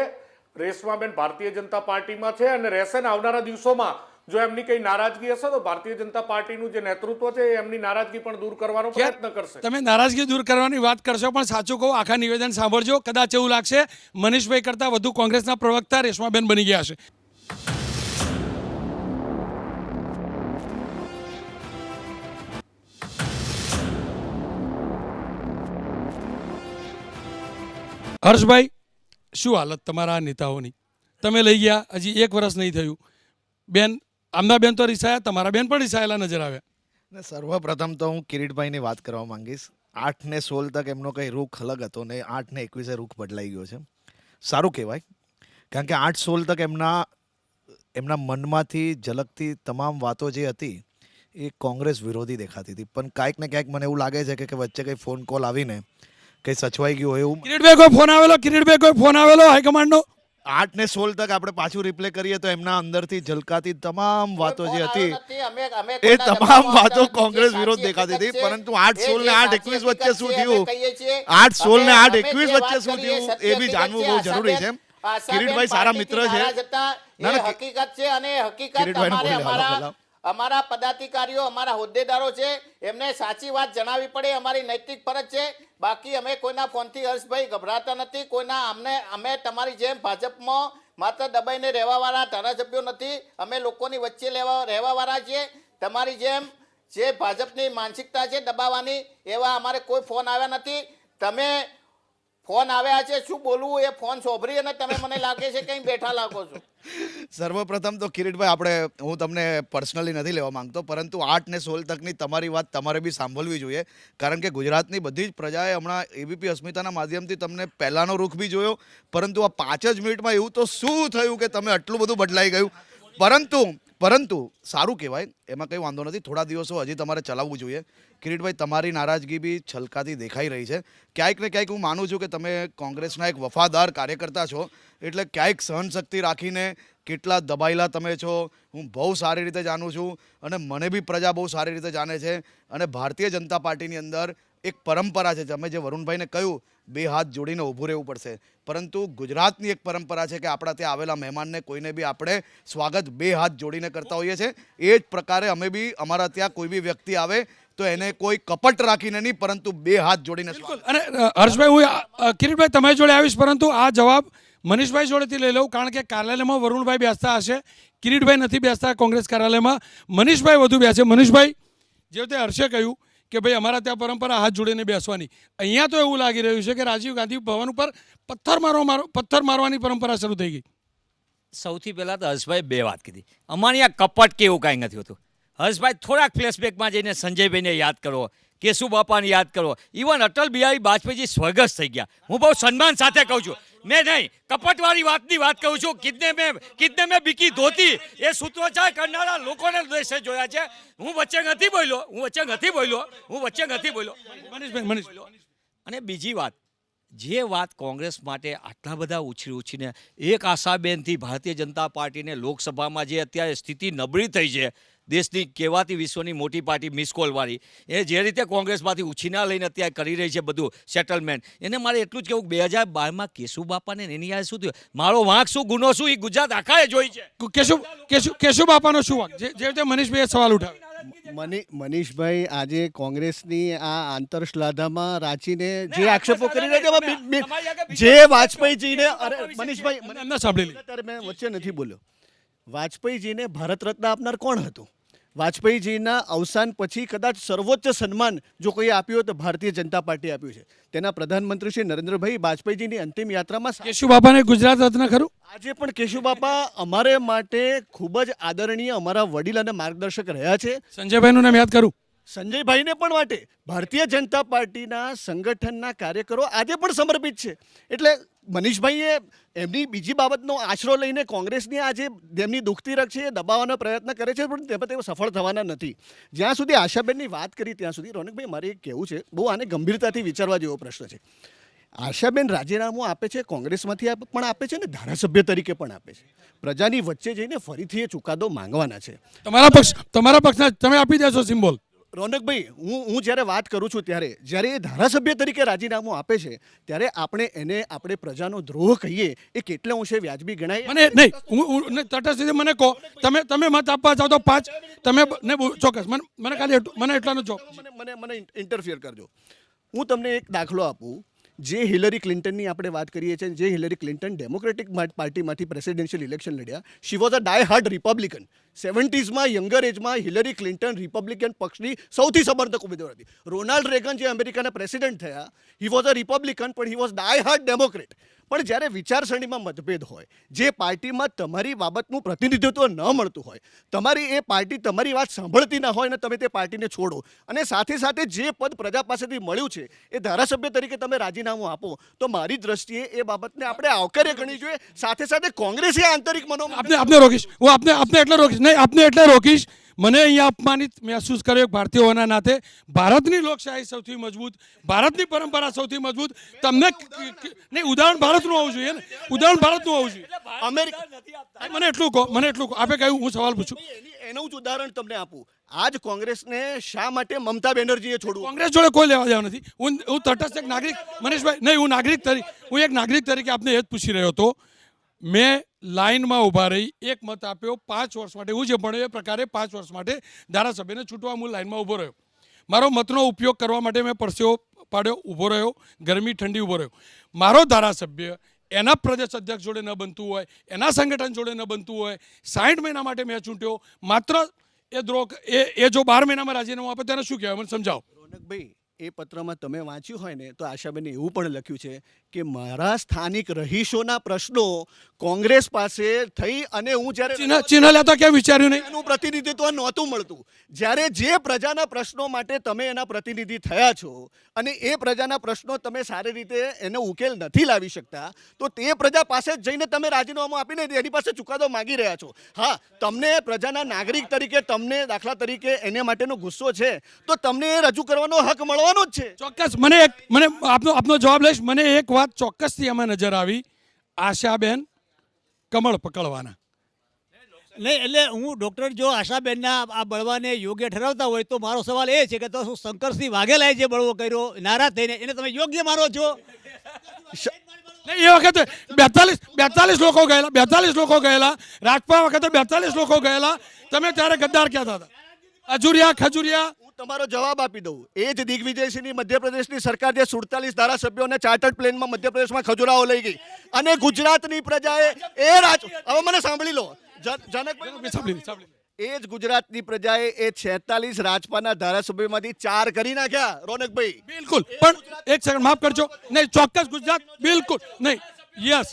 Speaker 9: રેશમાબેન ભારતીય જનતા પાર્ટીમાં છે અને રહેશે ને. આવનારા દિવસોમાં જો એમની કઈ નારાજગી હશે તો ભારતીય જનતા પાર્ટીનું જે નેતૃત્વ છે એમની નારાજગી પણ દૂર કરવાનો પ્રયત્ન કરશે.
Speaker 1: તમે નારાજગી દૂર કરવાની વાત કરશો, પણ સાચું કહું આખા નિવેદન સાંભળજો, કદાચ એવું લાગશે મનીષભાઈ કરતા વધુ કોંગ્રેસના પ્રવક્તા રેશમાબેન બની ગયા છે. હર્ષભાઈ, શું હાલત તમારા નેતાઓની? તમે લઈ ગયા, હજી 1 વર્ષ નહીં થયું. બેન આમનાબેન તો રિસાયા, તમારા બેન પણ રિસાયેલા નજર આવ્યા.
Speaker 3: ને સર્વપ્રથમ તો હું કિરીટભાઈની વાત કરવા માંગીશ. 8 ને 16 તક એમનો કંઈ રૂખ અલગ હતો ને 8 ને 21 રૂખ બદલાઈ ગયો છે. સારું કહેવાય, કારણ કે 8-16 તક એમના મનમાંથી ઝલકતી તમામ વાતો જે હતી એ કોંગ્રેસ વિરોધી દેખાતી હતી. પણ કાંઈક ને ક્યાંક મને એવું લાગે છે કે વચ્ચે કંઈ ફોન કોલ આવીને કંઈ સચવાઈ ગયું હોય એવું.
Speaker 1: કિરીટભાઈ કોઈ ફોન આવેલો હાઈકમાન્ડનો?
Speaker 3: 8 ને 16 તક આપણે પાછું રિપ્લે કરીએ તો એમના અંદરથી ઝલકાતી તમામ વાતો જે હતી એ તમામ વાતો કોંગ્રેસ વિરોધ દેખાતી હતી. પરંતુ 8-16 ને 8-21 વચ્ચે શું થયું, 8-16 ને 8-21 વચ્ચે શું થયું એ બી જાણવું બહુ જરૂરી છે. કિરીટભાઈ સારા મિત્ર છે.
Speaker 10: હકીકત છે અને હકીકત અમારા પદાધિકારીઓ અમારા હોદ્દેદારો છે એમને સાચી વાત જણાવવી પડે, અમારી નૈતિક ફરજ છે. બાકી અમે કોઈના ફોનથી હર્ષભાઈ ગભરાતા નથી. કોઈના અમે તમારી જેમ ભાજપમાં માત્ર દબાઈને રહેવાવાળા ધારાસભ્યો નથી. અમે લોકોની વચ્ચે રહેવાવાળા છીએ. તમારી જેમ જે ભાજપની માનસિકતા છે દબાવવાની, એવા અમારે કોઈ ફોન આવ્યા નથી. તમે ફોન આવ્યા છે, શું બોલવું એ ફોન સોભરી અને તમે મને લાગે છે કંઈ બેઠા લાગો છો.
Speaker 3: સર્વપ્રથમ તો કિરીટભાઈ, હું તમને પર્સનલી નથી લેવા માંગતો, પરંતુ 8 ને 16 તકની તમારી વાત તમારે બી સાંભળવી જોઈએ, કારણ કે ગુજરાતની બધી જ પ્રજાએ હમણાં એબીપી અસ્મિતાના માધ્યમથી તમને પહેલાનો રૂખ બી જોયો, પરંતુ આ 5 જ મિનિટમાં એવું તો શું થયું કે તમે આટલું બધું બદલાઈ ગયું. પરંતુ સારું કહેવાય, એમાં કંઈ વાંધો નથી. થોડા દિવસો હજી તમારે ચલાવવું જોઈએ. કિરીટભાઈ, તમારી નારાજગી બી છલકાતી દેખાઈ રહી છે. ક્યાંક ને ક્યાંક હું માનું છું કે તમે કોંગ્રેસના એક વફાદાર કાર્યકર્તા છો, એટલે ક્યાંક સહનશક્તિ રાખીને કેટલા દબાયેલા તમે છો હું બહુ સારી રીતે જાણું છું, અને મને બી પ્રજા બહુ સારી રીતે જાણે છે. અને ભારતીય જનતા પાર્ટીની અંદર એક પરંપરા છે, તમે જે વરુણભાઈને કહ્યું 2 હાથ જોડીને ઊભું રહેવું પડશે, પરંતુ ગુજરાતની એક પરંપરા છે કે આપણા ત્યાં આવેલા મહેમાનને કોઈને બી આપણે સ્વાગત 2 હાથ જોડીને કરતા હોઈએ છીએ. એ જ પ્રકારે અમે બી અમારા ત્યાં કોઈ બી વ્યક્તિ આવે તો એને કોઈ કપટ રાખીને નહીં, પરંતુ 2 હાથ જોડીને.
Speaker 1: અને હર્ષભાઈ, હું કિરીટભાઈ તમારી જોડે આવીશ, પરંતુ આ જવાબ મનીષભાઈ જોડેથી લઈ લઉં, કારણ કે કાર્યાલયમાં વરુણભાઈ બેસતા હશે, કિરીટભાઈ નથી બેસતા કોંગ્રેસ કાર્યાલયમાં, મનીષભાઈ વધુ બેસે. મનીષભાઈ, જે રીતે હર્ષે કહ્યું કે ભાઈ અમારા ત્યાં પરંપરા હાથ જોડીને બેસવાની, અહીંયા તો એવું લાગી રહ્યું છે કે રાજીવ ગાંધી ભવન ઉપર પથ્થર મારવાની પરંપરા શરૂ થઈ ગઈ.
Speaker 4: સૌથી પહેલાં તો હર્ષભાઈ 2 વાત કીધી. અમારી આ કપટ કે એવું કાંઈ નથી હોતું. હર્ષભાઈ, થોડાક ફ્લેશબેકમાં જઈને સંજયભાઈને યાદ કરો, કેશુબાપાને યાદ કરો, ઇવન અટલ બિહારી વાજપેયીજી સ્વર્ગસ્થ થઈ ગયા. હું બહુ સન્માન સાથે કહું છું, મેં નહીં કપટવાળી વાતની વાત કહું છું. કિતને મેં બીકી ધોતી એ સૂત્રોચ્ચાર કરનારા લોકોને દેશે જોયા છે. હું વચ્ચે નથી બોલ્યો. અને બીજી વાત, જે વાત કોંગ્રેસ માટે આટલા બધા ઉછીને એક આશાબેનથી ભારતીય જનતા પાર્ટીને લોકસભામાં જે અત્યારે સ્થિતિ નબળી થઈ છે, દેશની કહેવાતી વિશ્વની મોટી પાર્ટી મિસકોલવાળી, એ જે રીતે કોંગ્રેસમાંથી ઉછીના લઈને અત્યારે કરી રહી છે બધું સેટલમેન્ટ, એને મારે એટલું જ કહેવું 2012માં કેશુબાપાને એની યાદ શું થયું, મારો વાંક શું, ગુનો શું, એ ગુજરાત આખાએ જોઈ છે.
Speaker 1: કેશુબાપાનો શું વાંક, જે રીતે મનીષભાઈએ સવાલ ઉઠાવ્યો.
Speaker 5: મનીષભાઈ, આજે કોંગ્રેસની આ આંતરશ્લાઘામાં રાચીને જે આક્ષેપો કરી રહ્યા છે, જે વાજપેયીજીને, અરે મનીષભાઈ, અત્યારે મેં વચ્ચે નથી બોલ્યો. વાજપેયીજીને ભારત રત્ન આપનાર કોણ હતું? વાજપેયીજીના અવસાન પછી કદાચ સર્વોચ્ચ સન્માન જો કોઈ આપ્યું તો ભારતીય જનતા પાર્ટી આપ્યું છે. તેના પ્રધાનમંત્રી શ્રી નરેન્દ્રભાઈ વાજપેયીજીની અંતિમ યાત્રામાં
Speaker 1: કેશુબાપાને ગુજરાત રત્ન ખરું?
Speaker 5: આજે પણ કેશુબાપા અમારે માટે ખૂબ જ આદરણીય, અમારા વડીલ અને માર્ગદર્શક રહ્યા છે.
Speaker 1: સંજયભાઈનું નામ યાદ કરું.
Speaker 5: સંજયભાઈને પણ માટે ભારતીય જનતા પાર્ટીના સંગઠનના કાર્યકરો આજે પણ સમર્પિત છે. એટલે મનીષભાઈએ એમની બીજી બાબતનો આશરો લઈને કોંગ્રેસની આજે તેમની દુખતી રગ છે એ દબાવવાનો પ્રયત્ન કરે છે, પણ તેમાં તેઓ સફળ થવાના નથી. જ્યાં સુધી આશાબેનની વાત કરી ત્યાં સુધી રોનકભાઈ, મારે એક કહેવું છે, બહુ આને ગંભીરતાથી વિચારવા જેવો પ્રશ્ન છે. આશાબેન રાજીનામું આપે છે, કોંગ્રેસમાંથી પણ આપે છે ને ધારાસભ્ય તરીકે પણ આપે છે. પ્રજાની વચ્ચે જઈને ફરીથી એ ચુકાદો માંગવાના છે.
Speaker 1: તમારા પક્ષના તમે આપી દેશો સિમ્બોલ.
Speaker 5: રોનકભાઈ, હું જ્યારે વાત કરું છું ત્યારે જ્યારે એ ધારાસભ્ય તરીકે રાજીનામું આપે છે ત્યારે આપણે પ્રજાનો દ્રોહ કહીએ એ કેટલા અંશે વ્યાજબી ગણાય?
Speaker 1: મને નહીં, હું તટસ્થ મને કહો, તમે મત આપવા જાઓ તો 5, તમે ચોક્કસ મને ખાલી મને એટલાનો જો
Speaker 5: મને ઇન્ટરફિયર કરજો. હું તમને એક દાખલો આપું. જે હિલરી ક્લિન્ટનની આપણે વાત કરીએ છીએ, જે હિલરી ક્લિન્ટન ડેમોક્રેટિક પાર્ટીમાંથી પ્રેસિડેન્શિયલ ઇલેક્શન લડ્યા, she was a die hard Republican. 70sમાં યંગર એજમાં હિલરી ક્લિન્ટન રિપબ્લિકન પક્ષની સૌથી સમર્થક ઉમેદવાર હતી. રોનાલ્ડ રેગન જે અમેરિકાના પ્રેસિડેન્ટ થયા, હી વોઝ અ રિપબ્લિકન, પણ he was die hard democrat. પણ જ્યારે વિચારસરણીમાં મતભેદ હોય, જે પાર્ટીમાં તમારી બાબતનું પ્રતિનિધિત્વ ન મળતું હોય, તમારી એ પાર્ટી તમારી વાત સાંભળતી ના હોય ને તમે તે પાર્ટીને છોડો, અને સાથે સાથે જે પદ પ્રજા પાસેથી મળ્યું છે એ ધારાસભ્ય તરીકે તમે રાજીનામું આપો, તો મારી દ્રષ્ટિએ એ બાબતને આપણે આવકાર્ય ગણવી જોઈએ. સાથે સાથે કોંગ્રેસે આંતરિક
Speaker 1: આપને રોકીશ, હું આપને એટલે રોકીશ નહીં, આપને એટલે રોકીશ. મને અહીંયા અપમાનિત મહેસૂસ કર્યો એક ભારતીય હોવાના નાતે. ભારતની લોકશાહી સૌથી મજબૂત, ભારતની પરંપરા સૌથી મજબૂત. તમને નહીં, ઉદાહરણ ભારતનું હોવું જોઈએ ને, ઉદાહરણ ભારતનું હોવું જોઈએ.
Speaker 5: અમેરિકા,
Speaker 1: મને એટલું કહો, આપે કહ્યું, હું સવાલ પૂછું,
Speaker 5: એનું જ ઉદાહરણ તમને આપું. આજ કોંગ્રેસને શા માટે મમતા બેનર્જીએ છોડવું?
Speaker 1: કોંગ્રેસ જોડે કોઈ લેવા દેવા નથી. હું તટસ્થ એક નાગરિક, મનીષભાઈ નહીં, હું એક નાગરિક તરીકે આપને એ જ પૂછી રહ્યો હતો. મેં લાઇનમાં ઊભા રહી એક મત આપ્યો 5 વર્ષ માટે, હું જે ભણ્યો એ પ્રકારે 5 વર્ષ માટે ધારાસભ્યને છૂટવા હું લાઇનમાં ઊભો રહ્યો. મારો મતનો ઉપયોગ કરવા માટે મેં પરસેવો પાડ્યો, ઊભો રહ્યો, ગરમી ઠંડી ઊભો રહ્યો. મારો ધારાસભ્ય એના પ્રદેશ અધ્યક્ષ જોડે ન બનતું હોય, એના સંગઠન જોડે ન બનતું હોય, 60 મહિના માટે મેં ચૂંટ્યો, માત્ર એ દ્રોહ એ જો 12 મહિનામાં રાજીનામું આપે તેને શું કહેવાય, મને સમજાવો.
Speaker 5: રોનકભાઈ, એ પત્રમાં તમે વાંચ્યું હોય ને તો આશાબેને એવું પણ લખ્યું છે કે મારા સ્થાનિક રહીશોના પ્રશ્નો કોંગ્રેસ પાસે થઈ અને હું જ્યારે
Speaker 1: ચિહ્ન લેતા ક્યાં વિચાર્યું નહીં?
Speaker 5: એનું પ્રતિનિધિત્વ નહોતું મળતું. જ્યારે જે પ્રજાના પ્રશ્નો માટે તમે એના પ્રતિનિધિ થયા છો અને એ પ્રજાના પ્રશ્નો તમે સારી રીતે એનો ઉકેલ નથી લાવી શકતા, તો તે પ્રજા પાસે જ જઈને તમે રાજીનામું આપીને એની પાસે ચુકાદો માગી રહ્યા છો. હા, તમને પ્રજાના નાગરિક તરીકે તમને દાખલા તરીકે એને માટેનો ગુસ્સો છે તો તમને એ રજૂ કરવાનો હક મળવાનો જ છે.
Speaker 1: ચોક્કસ. મને આપનો જવાબ લઈશ. મને એક વાત ચોક્કસથી આમાં નજર આવી, આશાબેન કમળ પકડવાના.
Speaker 6: નહીં, એટલે હું ડૉક્ટર જો આશાબેનના આ બળવાને યોગ્ય ઠરાવતા હોય તો મારો સવાલ એ છે કે તો શું શંકરસિંહ વાઘેલાએ જે બળવો કર્યો નારાજ થઈને એને તમે યોગ્ય માનો છો?
Speaker 1: એ વખતે 42 લોકો ગયેલા, 42 લોકો ગયેલા, રાજપા વખતે 42 લોકો ગયેલા. તમે ત્યારે ગદ્દાર કહેતા હતા. ખજુરિયા
Speaker 5: હું તમારો જવાબ આપી દઉં. એ જ દિગ્વિજયસિંહની મધ્યપ્રદેશની સરકાર જે 47 ધારાસભ્યોને ચાર્ટર્ડ પ્લેનમાં મધ્યપ્રદેશમાં ખજુરાહો લઈ ગઈ અને ગુજરાતની પ્રજાએ હવે મને સાંભળી લો જનકભાઈ, એ જ ગુજરાતની પ્રજાએ એ 46 રાજપાના ધારાસભ્યોમાંથી 4 કરી નાખ્યા. રોનકભાઈ,
Speaker 1: બિલકુલ. પણ એક સેકન્ડ માફ કરજો. નહીં, ચોક્કસ ગુજરાત બિલકુલ નહીં. યસ,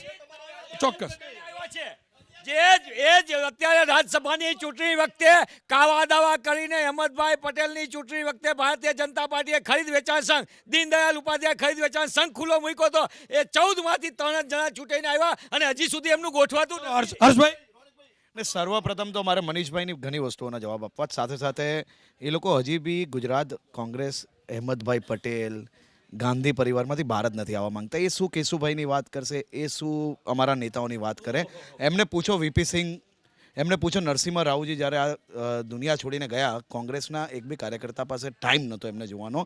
Speaker 1: ચોક્કસ.
Speaker 4: એ જ અત્યારે રાજ્યસભાની ચૂંટણી વખતે કાવા દાવા કરીને અહેમદભાઈ પટેલની ચૂંટણી વખતે ભારતીય જનતા પાર્ટીએ ખરીદ વેચાણ સંઘ, દીનદયાળ ઉપાધ્યાય ખરીદ વેચાણ સંઘ ખુલ્લો મૂક્યો હતો. એ 14માંથી 3 જણા ચૂંટીને આવ્યા અને હજી સુધી એમનું ગોઠવાતું.
Speaker 1: હર્ષભાઈ,
Speaker 3: સર્વપ્રથમ તો મારે મનીષભાઈની ઘણી વસ્તુઓના જવાબ આપવા, સાથે સાથે એ લોકો હજી બી ગુજરાત કોંગ્રેસ અહેમદભાઈ પટેલ ગાંધી પરિવારમાંથી બહાર જ નથી આવવા માંગતા. એ શું કેશુભાઈની વાત કરશે, એ શું અમારા નેતાઓની વાત કરે? એમને પૂછો વીપી સિંહ, એમને પૂછો નરસિંહ રાવજી જ્યારે આ દુનિયા છોડીને ગયા, કોંગ્રેસના એક બી કાર્યકર્તા પાસે ટાઈમ નહોતો એમને જોવાનો.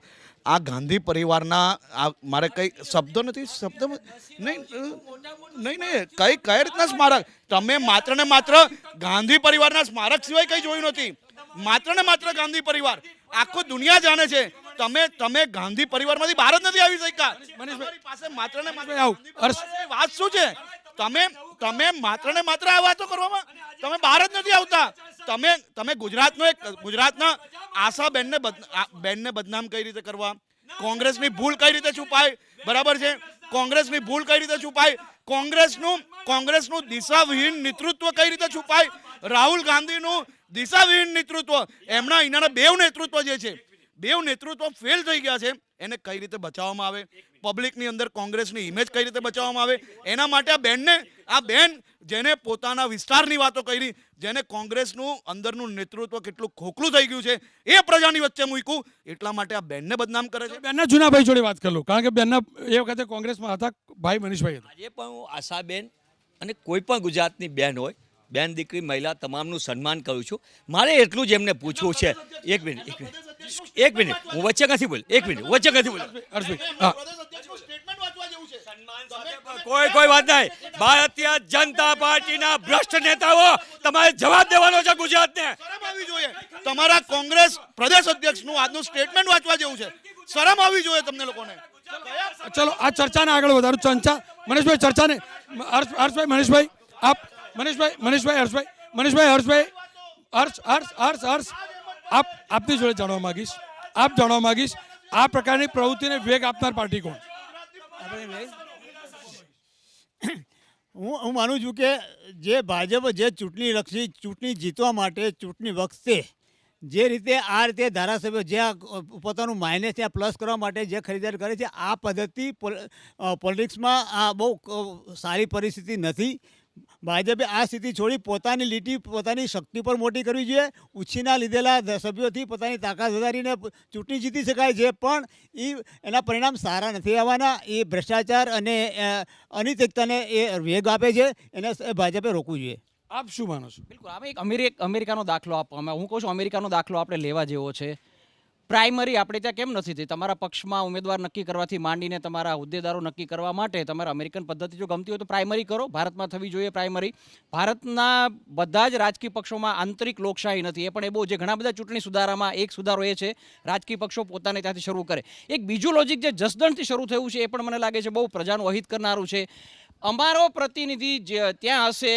Speaker 3: આ ગાંધી પરિવારના મારે કંઈ શબ્દો નથી, નહીં કઈ રીતના સ્મારક? તમે માત્ર ને માત્ર ગાંધી પરિવારના સ્મારક સિવાય કંઈ જોયું નથી. માત્ર ને માત્ર ગાંધી પરિવાર આખો દુનિયા જાણે છે. તમે ગાંધી પરિવારમાંથી બહાર જ નથી આવી શક્યા. તમારી પાસે માત્ર ને માત્ર વાત શું છે? તમે માત્ર ને માત્ર આ વાતો કરવામાં તમે બહાર જ નથી આવતા. તમે ગુજરાતના આશાબેનને બદનામ કઈ રીતે કરવા, કોંગ્રેસની ભૂલ કઈ રીતે છુપાય, બરાબર છે? કોંગ્રેસની ભૂલ કઈ રીતે છુપાય, કોંગ્રેસનું દિશાવિહીન નેતૃત્વ કઈ રીતે છુપાય, રાહુલ ગાંધીનું દિશાવિહીન નેતૃત્વ, એમના અહીંના બેવ નેતૃત્વ જે છે, બેવ નેતૃત્વ ફેલ થઈ ગયા છે, એને કઈ રીતે બચાવવામાં આવે, પબ્લિકની અંદર કોંગ્રેસની ઇમેજ કઈ રીતે બચાવવામાં આવે, એના માટે આ બેન જેને પોતાના વિસ્તારની વાતો કરી, જેને કોંગ્રેસનું અંદરનું નેતૃત્વ કેટલું ખોખલું થઈ ગયું છે એ પ્રજાની વચ્ચે મૂક્યું, એટલા માટે આ બેનને બદનામ કરે છે.
Speaker 1: બેનના જૂનાભાઈ જોડે વાત કરી લો, કારણ કે બેનના એ વખતે કોંગ્રેસમાં હતા ભાઈ મનીષભાઈ હતા.
Speaker 4: આજે પણ હું આશાબેન અને કોઈ પણ ગુજરાતની બેન હોય, બેન દીકરી મહિલા તમામનું સન્માન કરું છું. મારે એટલું જ એમને પૂછવું છે. એક મિનિટ હું વચ્ચે નથી બોલ. કોઈ વાત નહીં. ભારતીય જનતા પાર્ટીના ભ્રષ્ટ નેતાઓ તમારે જવાબ દેવાનો છે ગુજરાતને.
Speaker 3: શરમ આવવી જોઈએ. તમારા કોંગ્રેસ પ્રદેશ અધ્યક્ષનું આજનું સ્ટેટમેન્ટ વાંચવા જેવું છે. શરમ આવવી જોઈએ તમને લોકોને.
Speaker 1: ચલો આ ચર્ચાને આગળ વધારું. મનીષભાઈ ચર્ચાને હર્ષભાઈ મનીષભાઈ આપ હર્ષ આપની જોડે જાણવા માંગીશ આ પ્રકારની પ્રવૃત્તિને વેગ આપનાર પાર્ટી કોણ?
Speaker 6: હું માનું છું કે જે ભાજપ જે ચૂંટણી જીતવા માટે ચૂંટણી વખતે જે રીતે આ રીતે ધારાસભ્યો જે પોતાનું માઇનસ ત્યાં પ્લસ કરવા માટે જે ખરીદારી કરે છે, આ પદ્ધતિ પોલિટિક્સમાં આ બહુ સારી પરિસ્થિતિ નથી. ભાજપે આ સ્થિતિ છોડી પોતાની લીટી પોતાની શક્તિ પર મોટી કરવી જોઈએ. ઉછીના લીધેલા સભ્યોથી પોતાની તાકાત વધારીને ચૂંટણી જીતી શકાય છે, પણ એના પરિણામ સારા નથી આવવાના. એ ભ્રષ્ટાચાર અને અનૈતિકતાને એ વેગ આપે છે, એને ભાજપે રોકવું જોઈએ.
Speaker 1: આપ શું માનો છો?
Speaker 7: બિલકુલ. આમે એક અમેરિકાનો દાખલો આપવામાં, હું કહું છું અમેરિકાનો દાખલો આપણે લેવા જેવો છે. પ્રાઇમરી આપણે ત્યાં કેમ નથી થઈ? તમારા પક્ષમાં ઉમેદવાર નક્કી કરવાથી માંડીને તમારા હોદ્દેદારો નક્કી કરવા માટે તમારે અમેરિકન પદ્ધતિ જો ગમતી હોય તો પ્રાઇમરી કરો. ભારતમાં થવી જોઈએ પ્રાઇમરી. ભારતના બધા જ રાજકીય પક્ષોમાં આંતરિક લોકશાહી નથી. એ પણ એ બહુ જે ઘણા બધા ચૂંટણી સુધારામાં એક સુધારો એ છે રાજકીય પક્ષો પોતાને ત્યાંથી શરૂ કરે. એક બીજું લોજિક જે જસદણથી શરૂ થયું છે એ પણ મને લાગે છે બહુ પ્રજાનું અહિત કરનારું છે. અમારો પ્રતિનિધિ ત્યાં હશે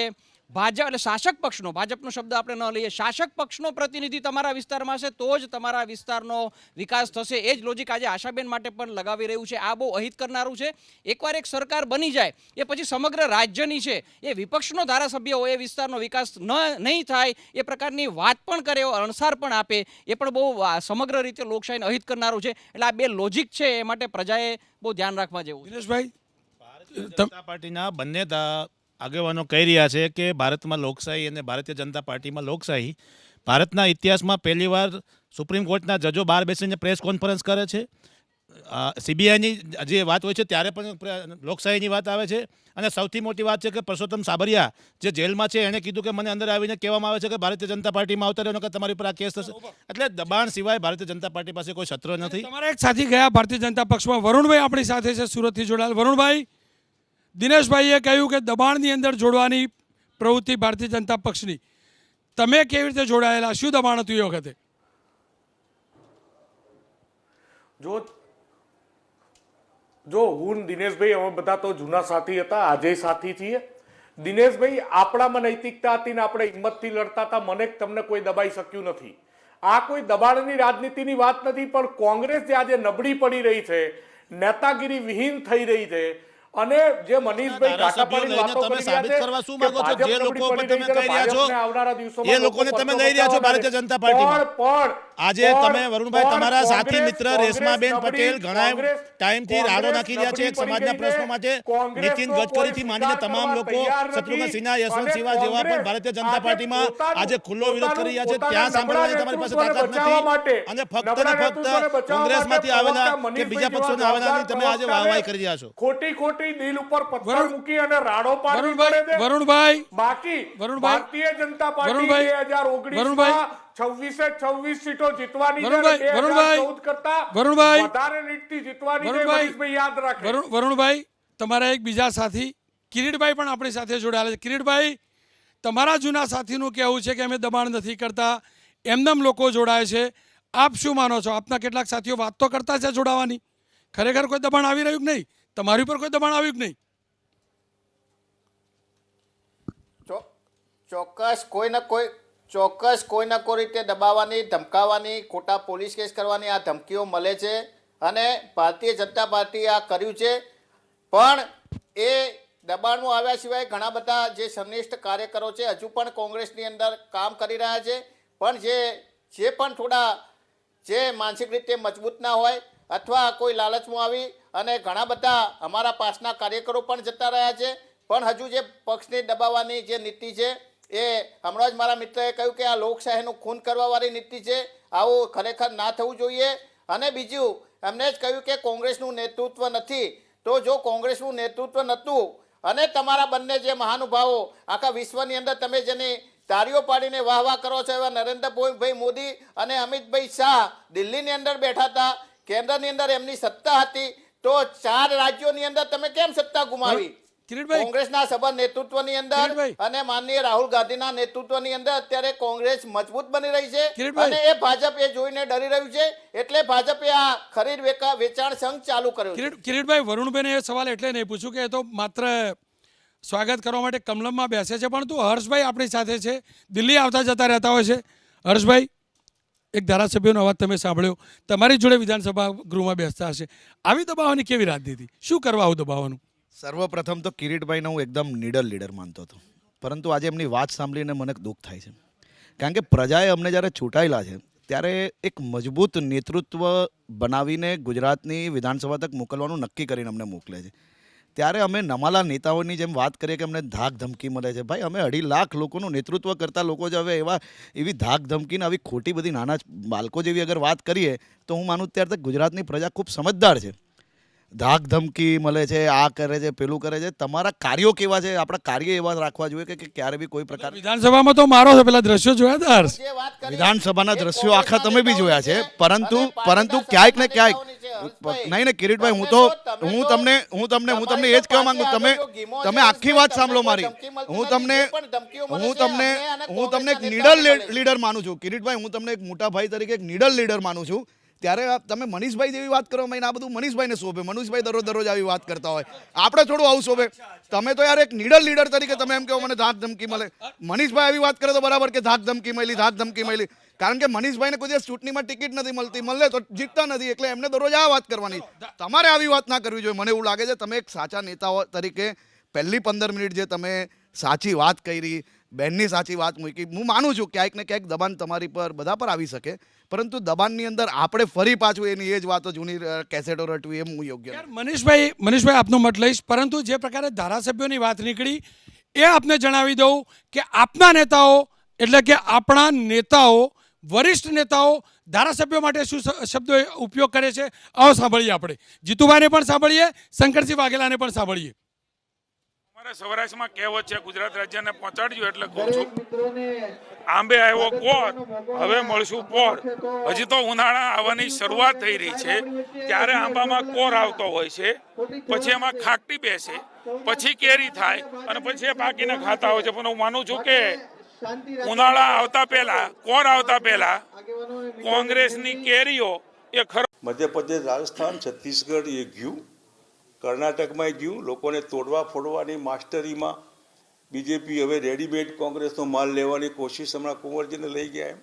Speaker 7: ભાજપ એટલે શાસક પક્ષનો, ભાજપનો શબ્દ આપણે ન લઈએ, શાસક પક્ષનો પ્રતિનિધિ તમારા વિસ્તારમાં હશે તો જ તમારા વિસ્તારનો વિકાસ થશે. એ જ લોજિક આજે આશાબેન માટે પણ લગાવી રહ્યું છે. આ બહુ અહિત કરનારું છે. એકવાર એક સરકાર બની જાય એ પછી સમગ્ર રાજ્યની છે એ વિપક્ષનો ધારાસભ્ય હોય એ વિસ્તારનો વિકાસ નહીં થાય એ પ્રકારની વાત પણ કરે, અણસાર પણ આપે, એ પણ બહુ સમગ્ર રીતે લોકશાહીને અહિત કરનારું છે. એટલે આ બે લોજિક છે એ માટે પ્રજાએ બહુ ધ્યાન રાખવા જેવું.
Speaker 1: દિનેશભાઈ,
Speaker 8: જનતા પાર્ટીના બંને આગેવાનો કહી રહ્યા છે કે ભારતમાં લોકશાહી અને ભારતીય જનતા પાર્ટીમાં લોકશાહી. ભારતના ઇતિહાસમાં પહેલીવાર સુપ્રીમ કોર્ટના જજો બહાર બેસીને પ્રેસ કોન્ફરન્સ કરે છે. સીબીઆઈની જે વાત હોય છે ત્યારે પણ લોકશાહીની વાત આવે છે. અને સૌથી મોટી વાત છે કે પરસોત્તમ સાબરિયા જે જેલમાં છે એણે કીધું કે મને અંદર આવીને કહેવામાં આવે છે કે ભારતીય જનતા પાર્ટીમાં આવતા રહ્યો કે તમારી પર આ કેસ થશે. એટલે દબાણ સિવાય ભારતીય જનતા પાર્ટી પાસે કોઈ સત્ર નથી.
Speaker 1: તમારા એક સાથી ગયા ભારતીય જનતા પક્ષમાં, વરુણભાઈ આપણી સાથે છે સુરતથી જોડાયેલ. વરુણભાઈ, દિનેશભાઈએ કહ્યું કે દબાણની અંદર જોડવાની પ્રવૃત્તિ ભારતીય જનતા પક્ષની, તમે કેવી રીતે જોડાયેલા? શું દબાણ હતું એ વખતે?
Speaker 9: જો હું દિનેશભાઈ, અમે બધા તો જૂના સાથી હતા, આજે સાથી છીએ. દિનેશભાઈ, આપણામાં નૈતિકતા હતી ને આપણે હિંમતથી લડતા હતા. મને તમને કોઈ દબાઈ શક્યું નથી. આ કોઈ દબાણની રાજનીતિની વાત નથી, પણ કોંગ્રેસ જે આજે નબળી પડી રહી છે, નેતાગીરી વિહીન થઈ રહી છે, અને જે મનીષભાઈ ઘાટાપાડીની વાતો કરી રહ્યા છે
Speaker 8: કરવા શું માંગો છો? જે લોકો પર તમે કહી રહ્યા છો એ લોકોને તમે લઈ રહ્યા છો ભારતીય જનતા પાર્ટીમાં.
Speaker 9: પણ
Speaker 8: આજે તમે વરુણભાઈ તમારા સાથી મિત્ર રેશમાબેન પટેલ ઘણા ટાઈમથી રાડો નાખી રહ્યા છે એક સમાજના પ્રશ્નો માટે. નીતિન ગડકરીથી માંડીને તમામ લોકો, શત્રુઘ્ન સિન્હા, યશવંત સિન્હા જેવા પણ ભારતીય જનતા પાર્ટીમાં આજે ખુલ્લો વિરોધ કરી રહ્યા છે. ત્યાં સાંભળવાની તમારી પાસે તાકાત નથી અને ફક્ત ને ફક્ત કોંગ્રેસમાંથી આવેલા કે બીજા પક્ષોને આવેલા તમે આજે વાહવાહી કરી રહ્યા છો.
Speaker 9: ખોટી દિલ ઉપર પથ્થર મૂકી અને રાડો પાડવી પડે છે.
Speaker 1: વરુણભાઈ,
Speaker 9: બાકી ભારતીય જનતા પાર્ટી 2019 માં 26 સીટો જીતવાની છે. 2014 કરતા વધારે લીડથી જીતવાની છે. મનીષભાઈ યાદ રાખે.
Speaker 1: વરુણભાઈ, તમારા એક બીજા સાથી કિરીટભાઈ પણ આપણી સાથે જોડાયેલા છે. કિરીટભાઈ, તમારા જૂના સાથીનું કહેવું છે કે અમે દબાણ નથી કરતા, એમનેમ લોકો જોડાય છે. આપ શું માનો છો? આપના કેટલાક સાથીઓ વાત તો કરતા છે જોડાવાની. ખરેખર કોઈ દબાણ આવી રહ્યું કે નહીં? તમારી ઉપર કોઈ દબાણ આવ્યું કે નહીં?
Speaker 10: ચોક્કસ કોઈ ના કોઈ રીતે દબાવવાની, ધમકાવવાની, ખોટા પોલીસ કેસ કરવાની આ ધમકીઓ મળે છે અને ભારતીય જનતા પાર્ટી આ કર્યું છે. પણ એ દબાણમાં આવ્યા સિવાય ઘણા બધા જે સંનિષ્ઠ કાર્યકરો છે હજુ પણ કોંગ્રેસની અંદર કામ કરી રહ્યા છે. પણ જે પણ થોડા જે માનસિક રીતે મજબૂત ના હોય અથવા કોઈ લાલચમાં આવી અને ઘણા બધા અમારા પાસના કાર્યકરો પણ જતા રહ્યા છે. પણ હજુ જે પક્ષને દબાવવાની જે નીતિ છે એ હમણાં જ મારા મિત્રએ કહ્યું કે આ લોકશાહીનું ખૂન કરવાવાળી નીતિ છે. આવું ખરેખર ના થવું જોઈએ. અને બીજું એમને જ કહ્યું કે કોંગ્રેસનું નેતૃત્વ નથી. તો જો કોંગ્રેસનું નેતૃત્વ નહોતું અને તમારા બંને જે મહાનુભાવો આખા વિશ્વની અંદર તમે જેની તાળીઓ પાડીને વાહ વાહ કરો છો એવા નરેન્દ્રભાઈ મોદી અને અમિતભાઈ શાહ દિલ્હીની અંદર બેઠા હતા, કેન્દ્રની અંદર એમની સત્તા હતી, તો 4 રાજ્યોની અંદર તમે કેમ સત્તા ગુમાવી? કોંગ્રેસના સભા નેતૃત્વની અંદર અને માનનીય રાહુલ ગાંધીના નેતૃત્વની અંદર અત્યારે કોંગ્રેસ મજબૂત બની રહી છે અને એ ભાજપ એ જોઈને ડરી રહ્યું છે. એટલે ભાજપે આ ખરીદ વેચાણ સંઘ ચાલુ કર્યો છે.
Speaker 1: કિરીટભાઈ, વરુણભાઈને એ સવાલ એટલે નહીં પૂછ્યું કે એ તો માત્ર સ્વાગત કરવા માટે કમલમમાં બેસે છે, પણ તું હર્ષભાઈ આપણી સાથે છે, દિલ્હી આવતા જતા રહેતા હોય છે. હર્ષભાઈ, એક ધારાસભ્યનો અવાજ તમે સાંભળ્યો, તમારી જોડે વિધાનસભા ગૃહમાં બેસતા હશે. આવી દબાવવાની કેવી રાજનીતિ? શું કરવા આવું દબાવવાનું?
Speaker 3: સર્વપ્રથમ તો કિરીટભાઈને હું એકદમ નીડર લીડર માનતો હતો, પરંતુ આજે એમની વાત સાંભળીને મને દુઃખ થાય છે. કારણ કે પ્રજાએ અમને જ્યારે ચૂંટાયેલા છે ત્યારે એક મજબૂત નેતૃત્વ બનાવીને ગુજરાતની વિધાનસભા તક મોકલવાનું નક્કી કરીને અમને મોકલે છે. ત્યારે અમે નમાલા નેતાઓની જેમ વાત કરીએ કે અમને ધાક ધમકી મળે છે. ભાઈ, અમે 2.5 લાખ લોકોનું નેતૃત્વ કરતા લોકો જ હવે એવી ધાક ધમકીને આવી ખોટી બધી નાના બાળકો જેવી અગર વાત કરીએ તો હું માનું ત્યારે તક ગુજરાતની પ્રજા ખૂબ સમજદાર છે. ધાક ધમકી મળે છે, આ કરે છે, પેલું કરે છે. તમારા કાર્યો કેવા છે? આપણા કાર્ય એવા રાખવા જોઈએ કે ક્યારે બી કોઈ પ્રકાર
Speaker 1: વિધાનસભામાં તો મારો છે, પેલા દ્રશ્યો જોયા હતા હર્ષ?
Speaker 3: વિધાનસભાના દ્રશ્યો આખા તમે બી જોયા છે, પરંતુ ક્યાંક ને ક્યાંક નહીં ને કિરીટભાઈ, હું તમને એ જ કહેવા માંગુ. તમે આખી વાત સાંભળો મારી. હું તમને એક નીડર લીડર માનું છું કિરીટભાઈ. હું તમને એક મોટા ભાઈ તરીકે એક નીડર લીડર માનું છું. ત્યારે તમે મનીષભાઈ જેવી વાત કરો, આ બધું મનીષભાઈને શોભે. મનીષભાઈ દરરોજ આવી વાત કરતા હોય, આપણે થોડું આવું શોભે. તમે તો યાર એક નીડર લીડર તરીકે તમે એમ કહો મને ધાક ધમકી મળે. મનીષભાઈ આવી વાત કરે તો બરાબર કે ધાક ધમકી મળી. કારણ કે મનીષભાઈને કોઈ દિવસ ચૂંટણીમાં ટિકિટ નથી મળતી, મળે તો જીતતા નથી, એટલે એમને દરરોજ આ વાત કરવાની. તમારે આવી વાત ના કરવી જોઈએ. મને એવું લાગે છે તમે એક સાચા નેતાઓ તરીકે પહેલી 15 મિનિટ જે તમે સાચી વાત કરી, બેનની સાચી વાત મૂકી, હું માનું છું ક્યાંક ને ક્યાંક દબાણ તમારી પર બધા પર આવી શકે, પરંતુ દબાણની અંદર આપણે ફરી પાછું એની એ જ વાતો જૂની કેસેટો રટવી એમ હું યોગ્ય.
Speaker 1: મનીષભાઈ આપનો મત લઈશ, પરંતુ જે પ્રકારે ધારાસભ્યોની વાત નીકળી એ આપને જણાવી દઉં કે આપના નેતાઓ એટલે કે આપણા નેતાઓ, વરિષ્ઠ નેતાઓ ધારાસભ્યો માટે શું શબ્દો ઉપયોગ કરે છે, આવો સાંભળીએ. આપણે જીતુભાઈને પણ સાંભળીએ, શંકરસિંહ વાઘેલાને પણ સાંભળીએ.
Speaker 14: અમારે સૌરાષ્ટ્રમાં કહેવત છે, ગુજરાત રાજ્યને પહોંચાડજો એટલે કહું છું, આંબે આવ્યો કોર, હવે મળશું પોર. હજી તો ઉનાળા આવવાની શરૂઆત થઈ રહી છે, ત્યારે આંબામાં કોર આવતો હોય છે, પછી એમાં ખાકટી બેસે, પછી કેરી થાય અને પછી એ પાકીને ખાતા હોય છે. પણ હું માનું છું કે ઉનાળા આવતા પહેલા, કોર આવતા પહેલા કોંગ્રેસની કેરીઓ એ ખરો.
Speaker 15: મધ્યપ્રદેશ, રાજસ્થાન, છત્તીસગઢ એ ગયું, કર્ણાટકમાં ગયું. લોકોને તોડવા ફોડવાની માસ્ટરીમાં બીજેપી હવે રેડીમેડ કોંગ્રેસનો માલ લેવાની કોશિશ હમણાં કુંવરજીને લઈ ગયા. એમ